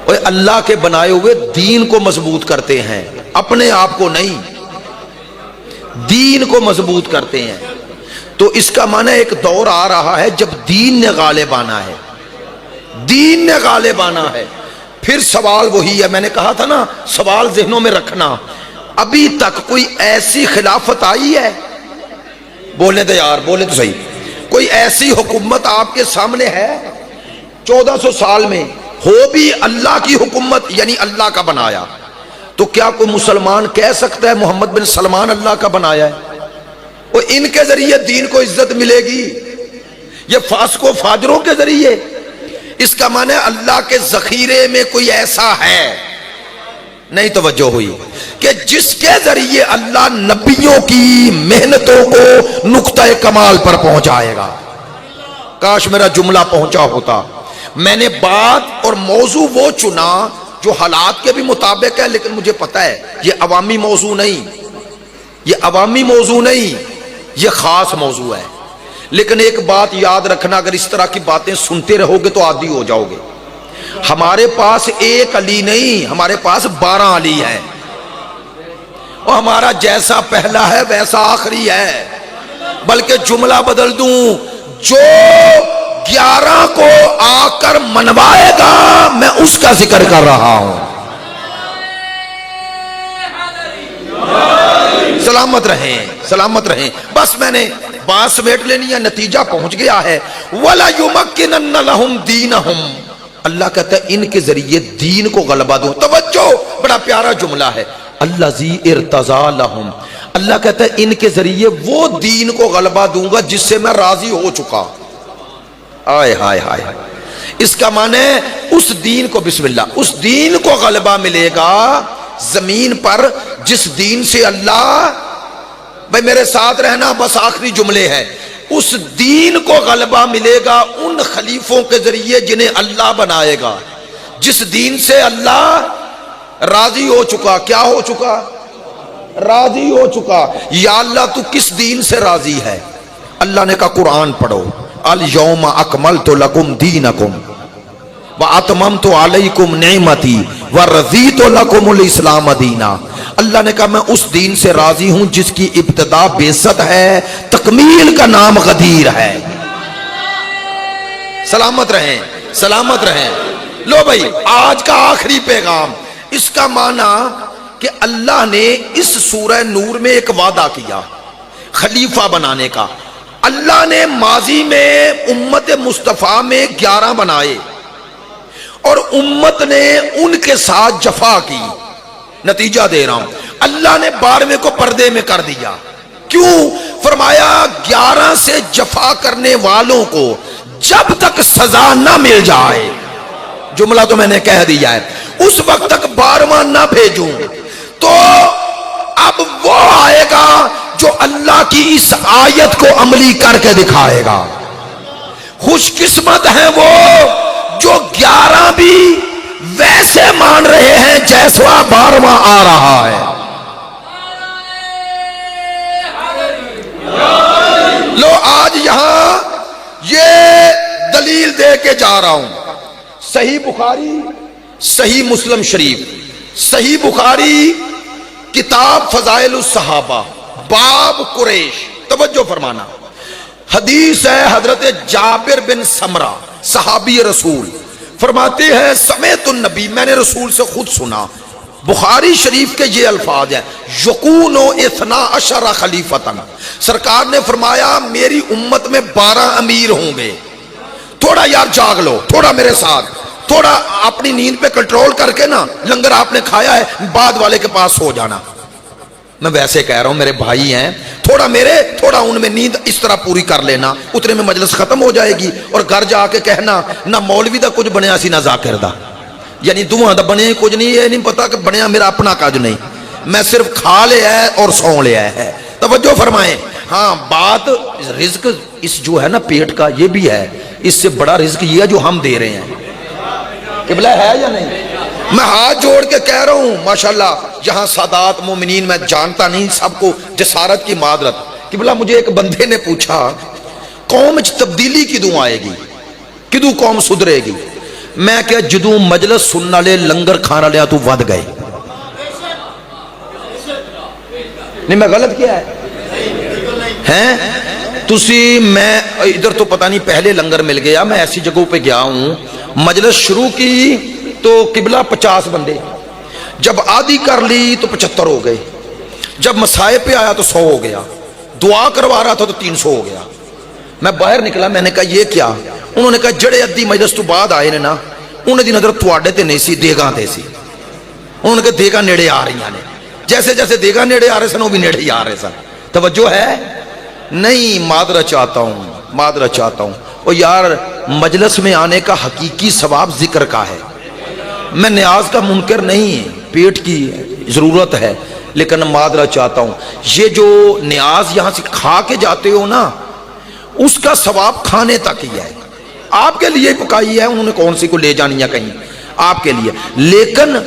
A: وہ اللہ کے بنائے ہوئے دین کو مضبوط کرتے ہیں، اپنے آپ کو نہیں، دین کو مضبوط کرتے ہیں۔ تو اس کا معنی ایک دور آ رہا ہے جب دین نے غالب آنا ہے، دین نے غالب آنا ہے۔ پھر سوال وہی ہے، میں نے کہا تھا نا سوال ذہنوں میں رکھنا، ابھی تک کوئی ایسی خلافت آئی ہے؟ بولنے دے یار، بولے تو صحیح، کوئی ایسی حکومت آپ کے سامنے ہے 1400 سال میں؟ ہو بھی اللہ کی حکومت، یعنی اللہ کا بنایا، تو کیا کوئی مسلمان کہہ سکتا ہے محمد بن سلمان اللہ کا بنایا ہے؟ وہ ان کے ذریعے دین کو عزت ملے گی، یہ فاسقوں فاجروں کے ذریعے؟ اس کا معنی اللہ کے ذخیرے میں کوئی ایسا ہے، نہیں توجہ ہوئی، کہ جس کے ذریعے اللہ نبیوں کی محنتوں کو نقطہ کمال پر پہنچائے گا۔ کاش میرا جملہ پہنچا ہوتا۔ میں نے بات اور موضوع وہ چنا جو حالات کے بھی مطابق ہے، لیکن مجھے پتا ہے یہ عوامی موضوع نہیں، یہ عوامی موضوع نہیں، یہ خاص موضوع ہے۔ لیکن ایک بات یاد رکھنا، اگر اس طرح کی باتیں سنتے رہو گے تو عادی ہو جاؤ گے۔ ہمارے پاس ایک علی نہیں، ہمارے پاس 12 علی ہے، اور ہمارا جیسا پہلا ہے ویسا آخری ہے۔ بلکہ جملہ بدل دوں، جو 11 کو آ کر منوائے گا میں اس کا ذکر کر رہا ہوں۔ سلامت رہیں، سلامت رہیں۔ بس میں نے بات سمیٹ لینی ہے، نتیجہ پہنچ گیا ہے۔ وَلَا يُمَكِّنَنَّ لَهُمْ دِينَهُمْ، اللہ کہتا ہے ان کے ذریعے دین کو غلبہ دوں۔ توجہ، بڑا پیارا جملہ ہے، الَّذِي ارْتَضَىٰ لَهُمْ، اللہ کہتا ہے ان کے ذریعے وہ دین کو غلبہ دوں گا جس سے میں راضی ہو چکا۔ آئے ہائے ہائے، اس کا معنی اس دین کو، بسم اللہ، اس دین کو غلبہ ملے گا زمین پر جس دین سے اللہ، بھئی میرے ساتھ رہنا، بس آخری جملے ہیں، اس دین کو غلبہ ملے گا ان خلیفوں کے ذریعے جنہیں اللہ بنائے گا، جس دین سے اللہ راضی ہو چکا۔ کیا ہو چکا؟ راضی ہو چکا۔ یا اللہ تو کس دین سے راضی ہے؟ اللہ نے کہا قرآن پڑھو، الَّوْمَ أَكْمَلْتُ لَكُمْ دِينَكُمْ وَأَتْمَمْتُ عَلَيْكُمْ نِعْمَتِي وَرَضِيتُ لَكُمُ الْإِسْلَامَ دِينًا۔ اللہ نے کہا میں اس دین سے راضی ہوں جس کی ابتدا بعزت ہے، تکمیل کا نام غدیر ہے۔ سلامت رہیں، سلامت رہیں۔ لو بھئی، آج کا آخری پیغام، اس کا معنی کہ اللہ نے اس سورہ نور میں ایک وعدہ کیا خلیفہ بنانے کا۔ اللہ نے ماضی میں امت مصطفیٰ میں 11 بنائے اور امت نے ان کے ساتھ جفا کی۔ نتیجہ دے رہا ہوں، اللہ نے 12ویں کو پردے میں کر دیا۔ کیوں؟ فرمایا 11 سے جفا کرنے والوں کو جب تک سزا نہ مل جائے، جملہ تو میں نے کہہ دیا ہے، اس وقت تک 12واں نہ بھیجوں، تو اب وہ آئے گا جو اللہ کی اس آیت کو عملی کر کے دکھائے گا۔ خوش قسمت ہیں وہ جو 11 بھی ویسے مان رہے ہیں جیسا 12واں آ رہا ہے۔ لو آج یہاں یہ دلیل دے کے جا رہا ہوں، صحیح بخاری، صحیح مسلم شریف، صحیح بخاری کتاب فضائل الصحابہ باب قریش، توجہ فرمانا، حدیث ہے حضرت جابر بن سمرہ صحابی رسول فرماتے ہیں سمعت النبی، میں نے رسول سے خود سنا، بخاری شریف کے یہ الفاظ ہیں، یکون 12 خلیفتاً، سرکار نے فرمایا میری امت میں 12 امیر ہوں گے۔ تھوڑا یار جاگ لو، تھوڑا میرے ساتھ، تھوڑا اپنی نیند پہ کنٹرول کر کے نا، لنگر آپ نے کھایا ہے، بعد والے کے پاس سو جانا۔ میں ویسے کہہ رہا ہوں، میرے بھائی ہیں، تھوڑا میرے تھوڑا ان میں نیند اس طرح پوری کر لینا، اتنے میں مجلس ختم ہو جائے گی، اور گھر جا کے کہنا نہ مولوی دا کچھ بنیا سی نہ ذاکر دا، یعنی دعا دا بنیا کچھ نہیں، یہ نہیں پتا کہ بنیا میرا اپنا کاج نہیں، میں صرف کھا لیا ہے اور سو لیا ہے۔ توجہ فرمائیں، ہاں بات رزق اس جو ہے نا پیٹ کا، یہ بھی ہے، اس سے بڑا رزق یہ ہے جو ہم دے رہے ہیں۔ قبلہ ہے یا نہیں؟ میں ہاتھ جوڑ کے کہہ رہا ہوں، ماشاءاللہ یہاں سادات مومنین، میں جانتا نہیں سب کو جسارت کی معذرت، قبلہ مجھے ایک بندے نے پوچھا قوم تبدیلی کدوں آئے گی، کدوں قوم سدھرے گی؟ میں کہ جدوں مجلس سننے والے لنگر کھانے والے تو ود گئے۔ نہیں میں غلط کیا ہے؟ تسی میں ادھر تو پتہ نہیں پہلے لنگر مل گیا، میں ایسی جگہوں پہ گیا ہوں، مجلس شروع کی تو قبلہ 50 بندے، جب آدھی کر لی تو 75 ہو گئے، جب مسائے پہ آیا تو 100 ہو گیا، دعا کروا رہا تھا تو 300 ہو گیا۔ میں باہر نکلا، میں نے کہا یہ کیا؟ انہوں نے کہا جڑے ادھی مجلس تو بعد آئے نے نا، انہیں دی نظر تواڈے تے نہیں سی، دیگاں تے سی۔ انہوں نے کہا دیگاں نیڑے آ رہی ہیں، جیسے جیسے دیگاں نیڑے آ رہے سن وہ بھی نیڑے ہی آ رہے سن۔ توجہ ہے؟ نہیں، معذرت چاہتا ہوں، معذرت چاہتا ہوں، اور یار مجلس میں آنے کا حقیقی ثواب ذکر کا ہے. میں نیاز کا منکر نہیں، پیٹ کی ضرورت ہے، لیکن معذرت چاہتا ہوں. یہ جو نیاز یہاں سے کھا کے جاتے ہو نا، اس کا ثواب کھانے تک ہی ہے. آپ کے لیے پکائی ہے، انہوں نے کون سی کو لے جانی ہے کہیں آپ کے لیے. لیکن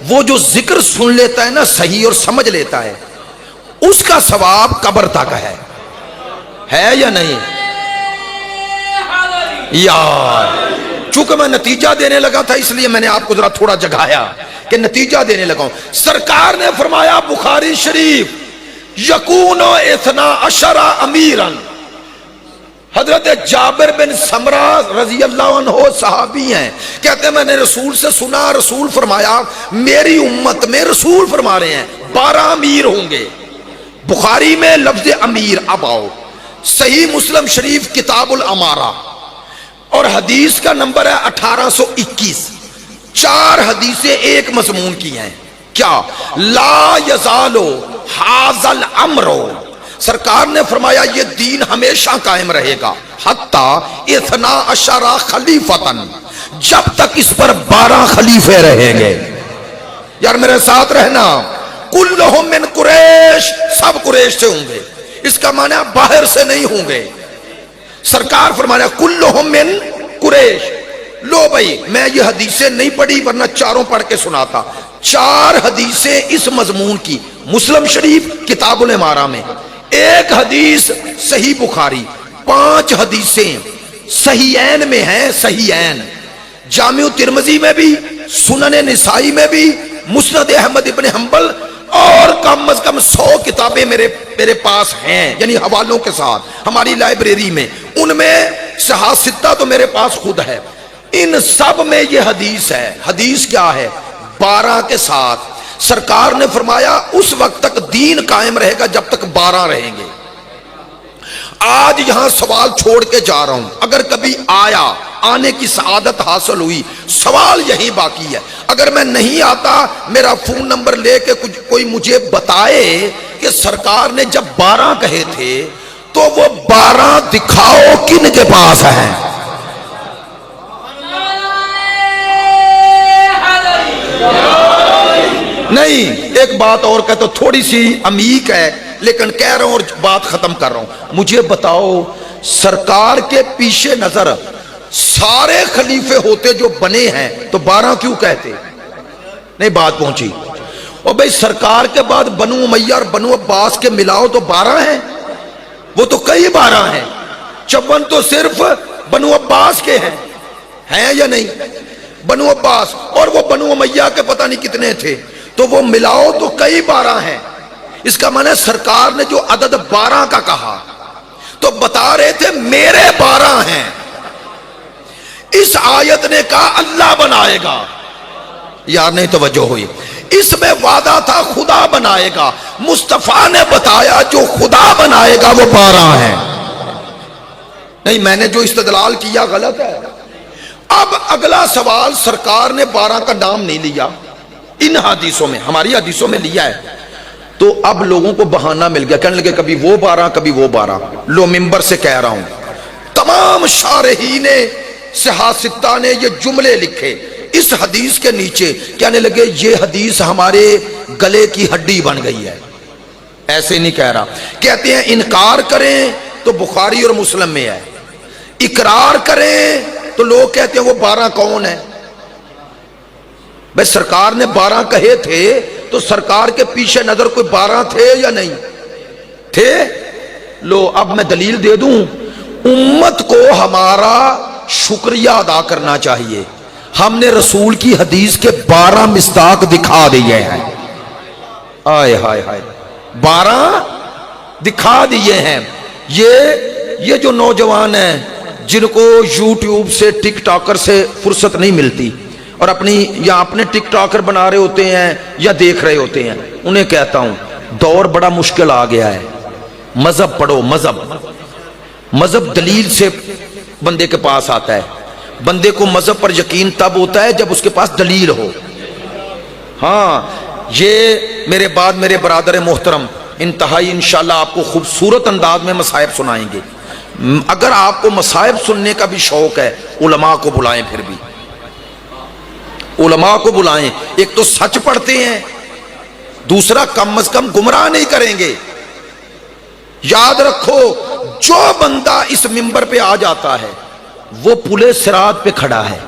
A: وہ جو ذکر سن لیتا ہے نا صحیح اور سمجھ لیتا ہے، اس کا ثواب قبر تک ہے یا نہیں؟ یار چونکہ میں نتیجہ دینے لگا تھا اس لیے میں نے آپ کو ذرا تھوڑا جگایا کہ نتیجہ دینے لگا ہوں. سرکار نے فرمایا بخاری شریف یکون اثنا عشر امیرا. حضرت جابر بن سمرہ رضی اللہ عنہ صحابی ہیں، کہتے ہیں میں نے رسول سے سنا، رسول فرمایا میری امت میں، رسول فرما رہے ہیں 12 امیر ہوں گے. بخاری میں لفظ امیر. اب آؤ صحیح مسلم شریف کتاب الامارہ اور حدیث کا نمبر ہے 1821. 4 حدیثیں ایک مضمون کی ہیں. کیا؟ لا یزالو حاذا الامر، سرکار نے فرمایا یہ دین ہمیشہ قائم رہے گا، حتی 12 خلیفتاً، جب تک اس پر 12 خلیفے رہیں گے. یار میرے ساتھ رہنا. کلہم من قریش، سب قریش سے ہوں گے. اس کا معنی باہر سے نہیں ہوں گے. سرکار فرمایا کلہم من قریش. لو بھائی میں یہ حدیثیں نہیں پڑھی ورنہ چاروں پڑھ کے سناتا. 4 حدیثیں اس مضمون کی مسلم شریف کتاب الامارہ میں، 1 حدیث صحیح بخاری، 5 حدیثیں صحیحین میں ہیں. صحیحین جامع ترمذی میں بھی، سنن نسائی میں بھی، مسند احمد ابن حنبل، اور کم از کم 100 کتابیں میرے پاس ہیں، یعنی حوالوں کے ساتھ ہماری لائبریری میں. ان میں صحاح ستہ تو میرے پاس خود ہے. ان سب میں یہ حدیث ہے. حدیث کیا ہے؟ 12 کے ساتھ. سرکار نے فرمایا اس وقت تک دین قائم رہے گا جب تک 12 رہیں گے. آج یہاں سوال چھوڑ کے جا رہا ہوں، اگر کبھی آنے کی سعادت حاصل ہوئی، سوال یہی باقی ہے. اگر میں نہیں آتا میرا فون نمبر لے کے کوئی مجھے بتائے کہ سرکار نے جب 12 کہے تھے تو وہ 12 دکھاؤ کن کے پاس ہیں. نہیں ایک بات اور کہتا ہوں، تھوڑی سی عمیق ہے لیکن کہہ رہا ہوں اور بات ختم کر رہا ہوں. مجھے بتاؤ سرکار کے پیش نظر سارے خلیفے ہوتے جو بنے ہیں تو 12 کیوں کہتے؟ نہیں بات پہنچی. اور بھئی سرکار کے بعد بنو امیہ اور بنو عباس کے ملاؤ تو 12 ہیں، وہ تو کئی 12 ہیں. 54 تو صرف بنو عباس کے ہیں یا نہیں؟ بنو عباس اور وہ بنو امیہ کے پتہ نہیں کتنے تھے، تو وہ ملاؤ تو کئی 12 ہیں. اس کا معنی سرکار نے جو عدد 12 کا کہا تو بتا رہے تھے میرے 12 ہیں. اس آیت نے کہا اللہ بنائے گا. یار نہیں توجہ ہوئی. اس میں وعدہ تھا خدا بنائے گا. مصطفیٰ نے بتایا جو خدا بنائے گا وہ 12 ہیں. نہیں میں نے جو استدلال کیا غلط ہے. اب اگلا سوال، سرکار نے 12 کا نام نہیں لیا ان حدیثوں میں، ہماری حدیثوں میں لیا ہے، تو اب لوگوں کو بہانہ مل گیا، کہنے لگے کبھی وہ 12 کبھی وہ 12. لو ممبر سے کہہ رہا ہوں، تمام شارحین صحاح ستہ نے یہ جملے لکھے اس حدیث کے نیچے، کہنے لگے یہ حدیث ہمارے گلے کی ہڈی بن گئی ہے. ایسے نہیں کہہ رہا. کہتے ہیں انکار کریں تو بخاری اور مسلم میں ہے، اقرار کریں تو لوگ کہتے ہیں وہ 12 کون ہے؟ بھئی سرکار نے 12 کہے تھے تو سرکار کے پیچھے نظر کوئی 12 تھے یا نہیں تھے؟ لو اب میں دلیل دے دوں. امت کو ہمارا شکریہ ادا کرنا چاہیے، ہم نے رسول کی حدیث کے 12 مصداق دکھا دیے ہیں. آئے ہائے ہائے 12 دکھا دیے ہیں. یہ جو نوجوان ہیں جن کو یوٹیوب سے ٹک ٹاکر سے فرصت نہیں ملتی اور اپنے ٹک ٹاکر بنا رہے ہوتے ہیں یا دیکھ رہے ہوتے ہیں، انہیں کہتا ہوں دور بڑا مشکل آ گیا ہے. مذہب پڑھو. مذہب دلیل سے بندے کے پاس آتا ہے. بندے کو مذہب پر یقین تب ہوتا ہے جب اس کے پاس دلیل ہو. ہاں یہ میرے بعد میرے برادر محترم انتہائی انشاءاللہ آپ کو خوبصورت انداز میں مصائب سنائیں گے. اگر آپ کو مصائب سننے کا بھی شوق ہے علماء کو بلائیں، پھر بھی علماء کو بلائیں، ایک تو سچ پڑھتے ہیں، دوسرا کم از کم گمراہ نہیں کریں گے۔ یاد رکھو جو بندہ اس منبر پہ آ جاتا ہے وہ پلے صراط پہ کھڑا ہے،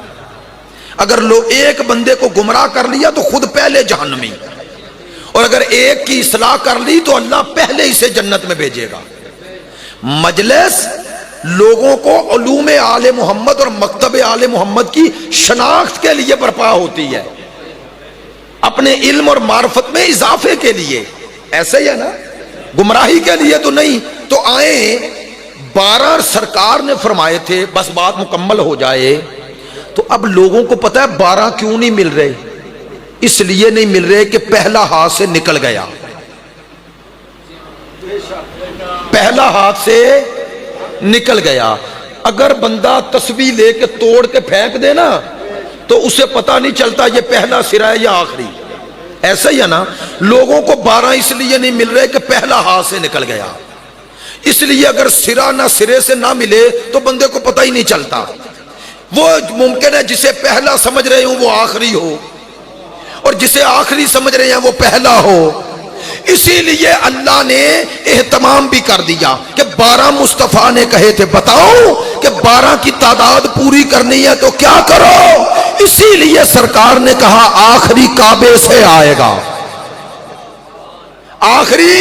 A: اگر ایک بندے کو گمراہ کر لیا تو خود پہلے جہنمی، اور اگر ایک کی اصلاح کر لی تو اللہ پہلے اسے جنت میں بھیجے گا۔ مجلس لوگوں کو علوم آل محمد اور مکتب آل محمد کی شناخت کے لیے برپا ہوتی ہے، اپنے علم اور معرفت میں اضافے کے لیے، ایسے ہی ہے نا، گمراہی کے لیے تو نہیں۔ تو آئیں 12 سرکار نے فرمائے تھے، بس بات مکمل ہو جائے۔ تو اب لوگوں کو پتا ہے 12 کیوں نہیں مل رہے؟ اس لیے نہیں مل رہے کہ پہلا ہاتھ سے نکل گیا، پہلا ہاتھ سے نکل گیا۔ اگر بندہ تسبیح لے کے توڑ کے پھینک دے نا تو اسے پتہ نہیں چلتا یہ پہلا سرا ہے یا آخری، ایسا ہی ہے نا۔ لوگوں کو 12 اس لیے نہیں مل رہے کہ پہلا ہاتھ سے نکل گیا، اس لیے اگر سرا نہ سرے سے نہ ملے تو بندے کو پتہ ہی نہیں چلتا۔ وہ ممکن ہے جسے پہلا سمجھ رہے ہوں وہ آخری ہو، اور جسے آخری سمجھ رہے ہیں وہ پہلا ہو۔ اسی لیے اللہ نے اہتمام بھی کر دیا کہ 12 مصطفیٰ نے کہے تھے بتاؤ کہ 12 کی تعداد پوری کرنی ہے تو کیا کرو، اسی لیے سرکار نے کہا آخری کعبے سے آئے گا، آخری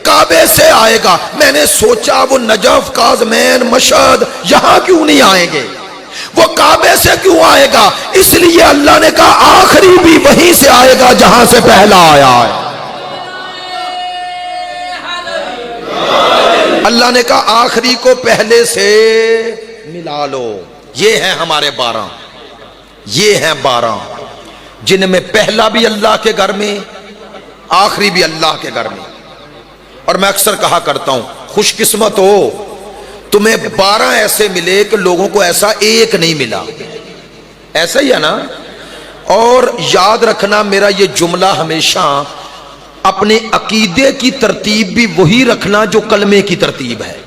A: کعبے سے آئے گا۔ میں نے سوچا وہ نجف، کاظمین، مشہد یہاں کیوں نہیں آئیں گے، وہ کعبے سے کیوں آئے گا؟ اس لیے اللہ نے کہا آخری بھی وہیں سے آئے گا جہاں سے پہلا آیا ہے۔ اللہ نے کہا آخری کو پہلے سے ملا لو۔ یہ ہیں ہمارے 12، یہ ہیں 12 جن میں پہلا بھی اللہ کے گھر میں، آخری بھی اللہ کے گھر میں۔ اور میں اکثر کہا کرتا ہوں خوش قسمت ہو تمہیں 12 ایسے ملے کہ لوگوں کو ایسا ایک نہیں ملا، ایسا ہی ہے نا۔ اور یاد رکھنا میرا یہ جملہ ہمیشہ، اپنے عقیدے کی ترتیب بھی وہی رکھنا جو کلمے کی ترتیب ہے،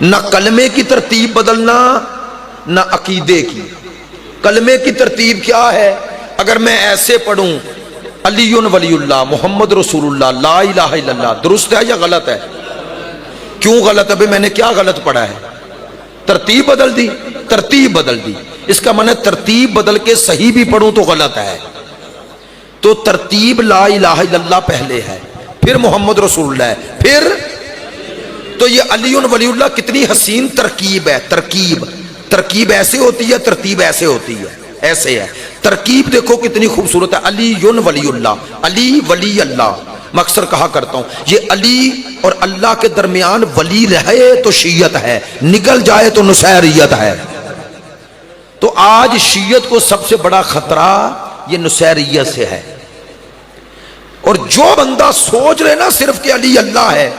A: نہ کلمے کی ترتیب بدلنا نہ عقیدے کی۔ کلمے کی ترتیب کیا ہے؟ اگر میں ایسے پڑھوں علی ولی اللہ محمد رسول اللہ لا الہ الا اللہ، درست ہے یا غلط ہے؟ کیوں غلط ہے؟ میں نے کیا غلط پڑھا ہے؟ ترتیب بدل دی، ترتیب بدل دی۔ اس کا معنی ترتیب بدل کے صحیح بھی پڑھوں تو غلط ہے۔ تو ترتیب لا الہ الا اللہ پہلے ہے، پھر محمد رسول اللہ ہے، پھر تو یہ علی ولی اللہ کتنی حسین ترکیب ہے۔ ترکیب ایسے ہوتی ہے، ترتیب ایسے ہوتی ہے، ایسے ہے۔ ترکیب دیکھو کتنی خوبصورت ہے، علی ولی اللہ، علی ولی اللہ۔ میں اکثر کہا کرتا ہوں یہ علی اور اللہ کے درمیان ولی رہے تو شیعت ہے، نکل جائے تو نصیریت ہے۔ تو آج شیعت کو سب سے بڑا خطرہ یہ نصیریت سے ہے۔ اور جو بندہ سوچ رہے نا صرف کہ علی اللہ ہے،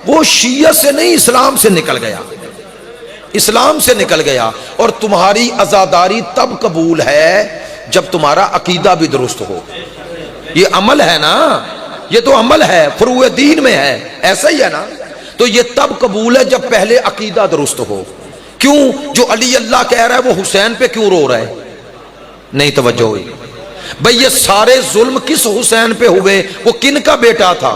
A: وہ شیعت سے نہیں اسلام سے نکل گیا، اسلام سے نکل گیا۔ اور تمہاری عزاداری تب قبول ہے جب تمہارا عقیدہ بھی درست ہو۔ یہ عمل ہے نا، یہ تو عمل ہے، فروع دین میں ہے، ایسا ہی ہے نا۔ تو یہ تب قبول ہے جب پہلے عقیدہ درست ہو۔ کیوں؟ جو علی اللہ کہہ رہا ہے وہ حسین پہ کیوں رو رہا ہے؟ نہیں توجہ ہوئی بھئی، یہ سارے ظلم کس حسین پہ ہوئے؟ وہ کن کا بیٹا تھا؟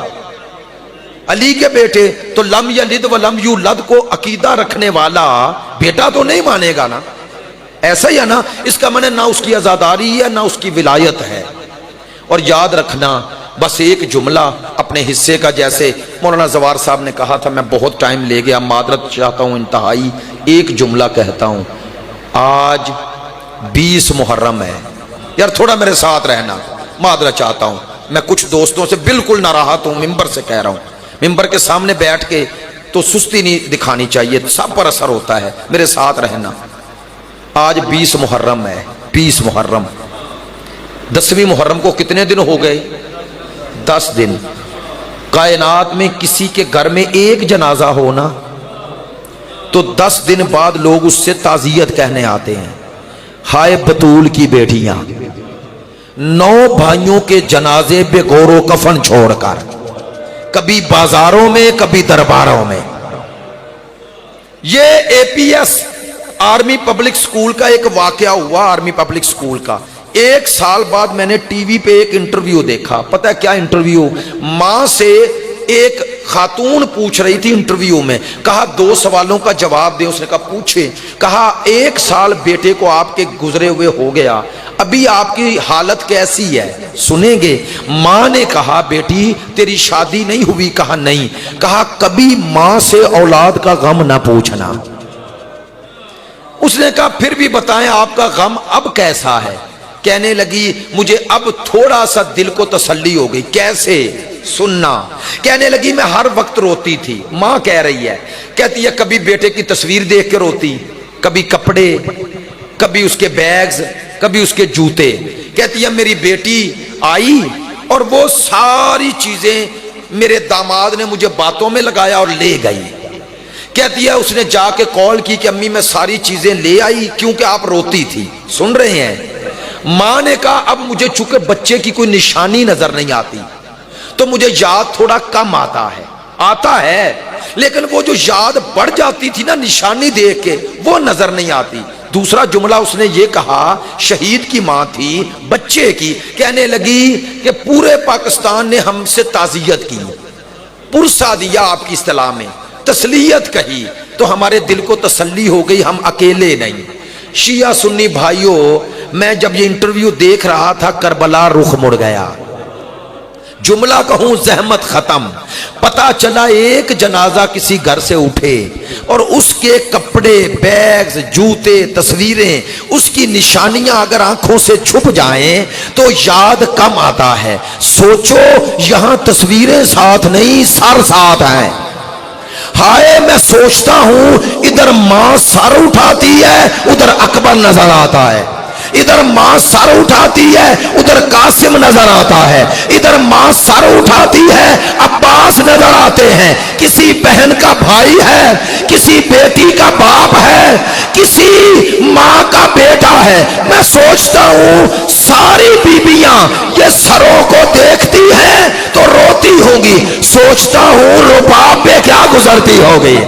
A: علی کے بیٹے۔ تو لم یلد ولم یولد کو عقیدہ رکھنے والا بیٹا تو نہیں مانے گا نا، ایسا ہی ہے نا۔ اس کا معنی نہ اس کی عزاداری ہے نہ اس کی ولایت ہے۔ اور یاد رکھنا بس ایک جملہ اپنے حصے کا، جیسے مولانا زوار صاحب نے کہا تھا، میں بہت ٹائم لے گیا، معذرت چاہتا ہوں انتہائی، ایک جملہ کہتا ہوں۔ آج 20 محرم ہے، یار تھوڑا میرے ساتھ رہنا، معذرت چاہتا ہوں، میں کچھ دوستوں سے بالکل ناراحت ہوں، ممبر سے کہہ رہا ہوں، ممبر کے سامنے بیٹھ کے تو سستی نہیں دکھانی چاہیے، سب پر اثر ہوتا ہے، میرے ساتھ رہنا۔ آج 20 محرم ہے، 20 محرم، 10ویں محرم کو کتنے دن ہو گئے؟ 10 دن۔ کائنات میں کسی کے گھر میں ایک جنازہ ہونا تو 10 دن بعد لوگ اس سے تعزیت کہنے آتے ہیں، ہائے بطول کی بیٹیاں، 9 بھائیوں کے جنازے بے گور و کفن چھوڑ کر، کبھی بازاروں میں کبھی درباروں میں، یہ APS آرمی پبلک سکول کا ایک واقعہ ہوا, آرمی پبلک سکول کا. 1 سال بعد میں نے ٹی وی پہ ایک انٹرویو دیکھا. پتہ ہے کیا انٹرویو؟ ماں سے ایک خاتون پوچھ رہی تھی انٹرویو میں, کہا 2 سوالوں کا جواب دے. اس نے کہا پوچھے. کہا 1 سال بیٹے کو آپ کے گزرے ہوئے ہو گیا, ابھی آپ کی حالت کیسی ہے, سنیں گے؟ ماں نے کہا بیٹی تیری شادی نہیں ہوئی. کہا نہیں. کہا کبھی ماں سے اولاد کا غم نہ پوچھنا. اس نے کہا پھر بھی بتائیں آپ کا غم اب کیسا ہے؟ کہنے لگی مجھے اب تھوڑا سا دل کو تسلی ہو گئی. کیسے؟ سننا. کہنے لگی میں ہر وقت روتی تھی. ماں کہہ رہی ہے, کہتی ہے کبھی بیٹے کی تصویر دیکھ کے روتی, کبھی کپڑے, کبھی اس کے بیگز, کبھی اس کے جوتے. کہتی ہے میری بیٹی آئی اور وہ ساری چیزیں میرے داماد نے مجھے باتوں میں لگایا اور لے گئی. کہتی ہے اس نے جا کے کال کی کہ امی میں ساری چیزیں لے آئی کیونکہ آپ روتی تھی. سن رہے ہیں؟ ماں نے کہا اب مجھے چونکہ بچے کی کوئی نشانی نظر نہیں آتی تو مجھے یاد تھوڑا کم آتا ہے لیکن وہ جو یاد بڑھ جاتی تھی نا نشانی دیکھ کے, وہ نظر نہیں آتی. دوسرا جملہ اس نے یہ کہا, شہید کی ماں تھی بچے کی, کہنے لگی کہ پورے پاکستان نے ہم سے تعزیت کی, پرسا دیا آپ کی اصطلاح میں, تسلیت کہی تو ہمارے دل کو تسلی ہو گئی, ہم اکیلے نہیں. شیعہ سنی بھائیوں, میں جب یہ انٹرویو دیکھ رہا تھا کربلا رخ مڑ گیا. جملہ کہوں زحمت ختم. پتا چلا ایک جنازہ کسی گھر سے اٹھے اور اس کے کپڑے, بیگز, جوتے, تصویریں, اس کی نشانیاں اگر آنکھوں سے چھپ جائیں تو یاد کم آتا ہے. سوچو یہاں تصویریں ساتھ نہیں سر ساتھ ہیں. ہائے میں سوچتا ہوں ادھر ماں سر اٹھاتی ہے ادھر اکبر نظر آتا ہے, ادھر ماں سر اٹھاتی ہے ادھر قاسم نظر آتا ہے, ادھر ماں سر اٹھاتی ہے عباس نظر آتے ہیں. کسی بہن کا بھائی ہے, کسی بیٹی کا باپ ہے, کسی ماں کا بیٹا ہے. میں سوچتا ہوں ساری بیویاں یہ سروں کو دیکھتی ہیں تو روتی ہوں گی. سوچتا ہوں رباب پہ کیا گزرتی ہوگی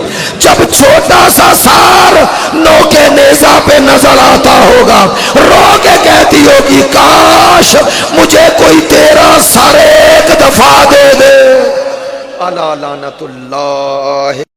A: جب چھوٹا سا سار نو کے نیزہ پہ نظر آتا ہوگا, رو کے کہتی ہوگی کاش مجھے کوئی تیرا سر ایک دفعہ دے دے. الا لعنت اللہ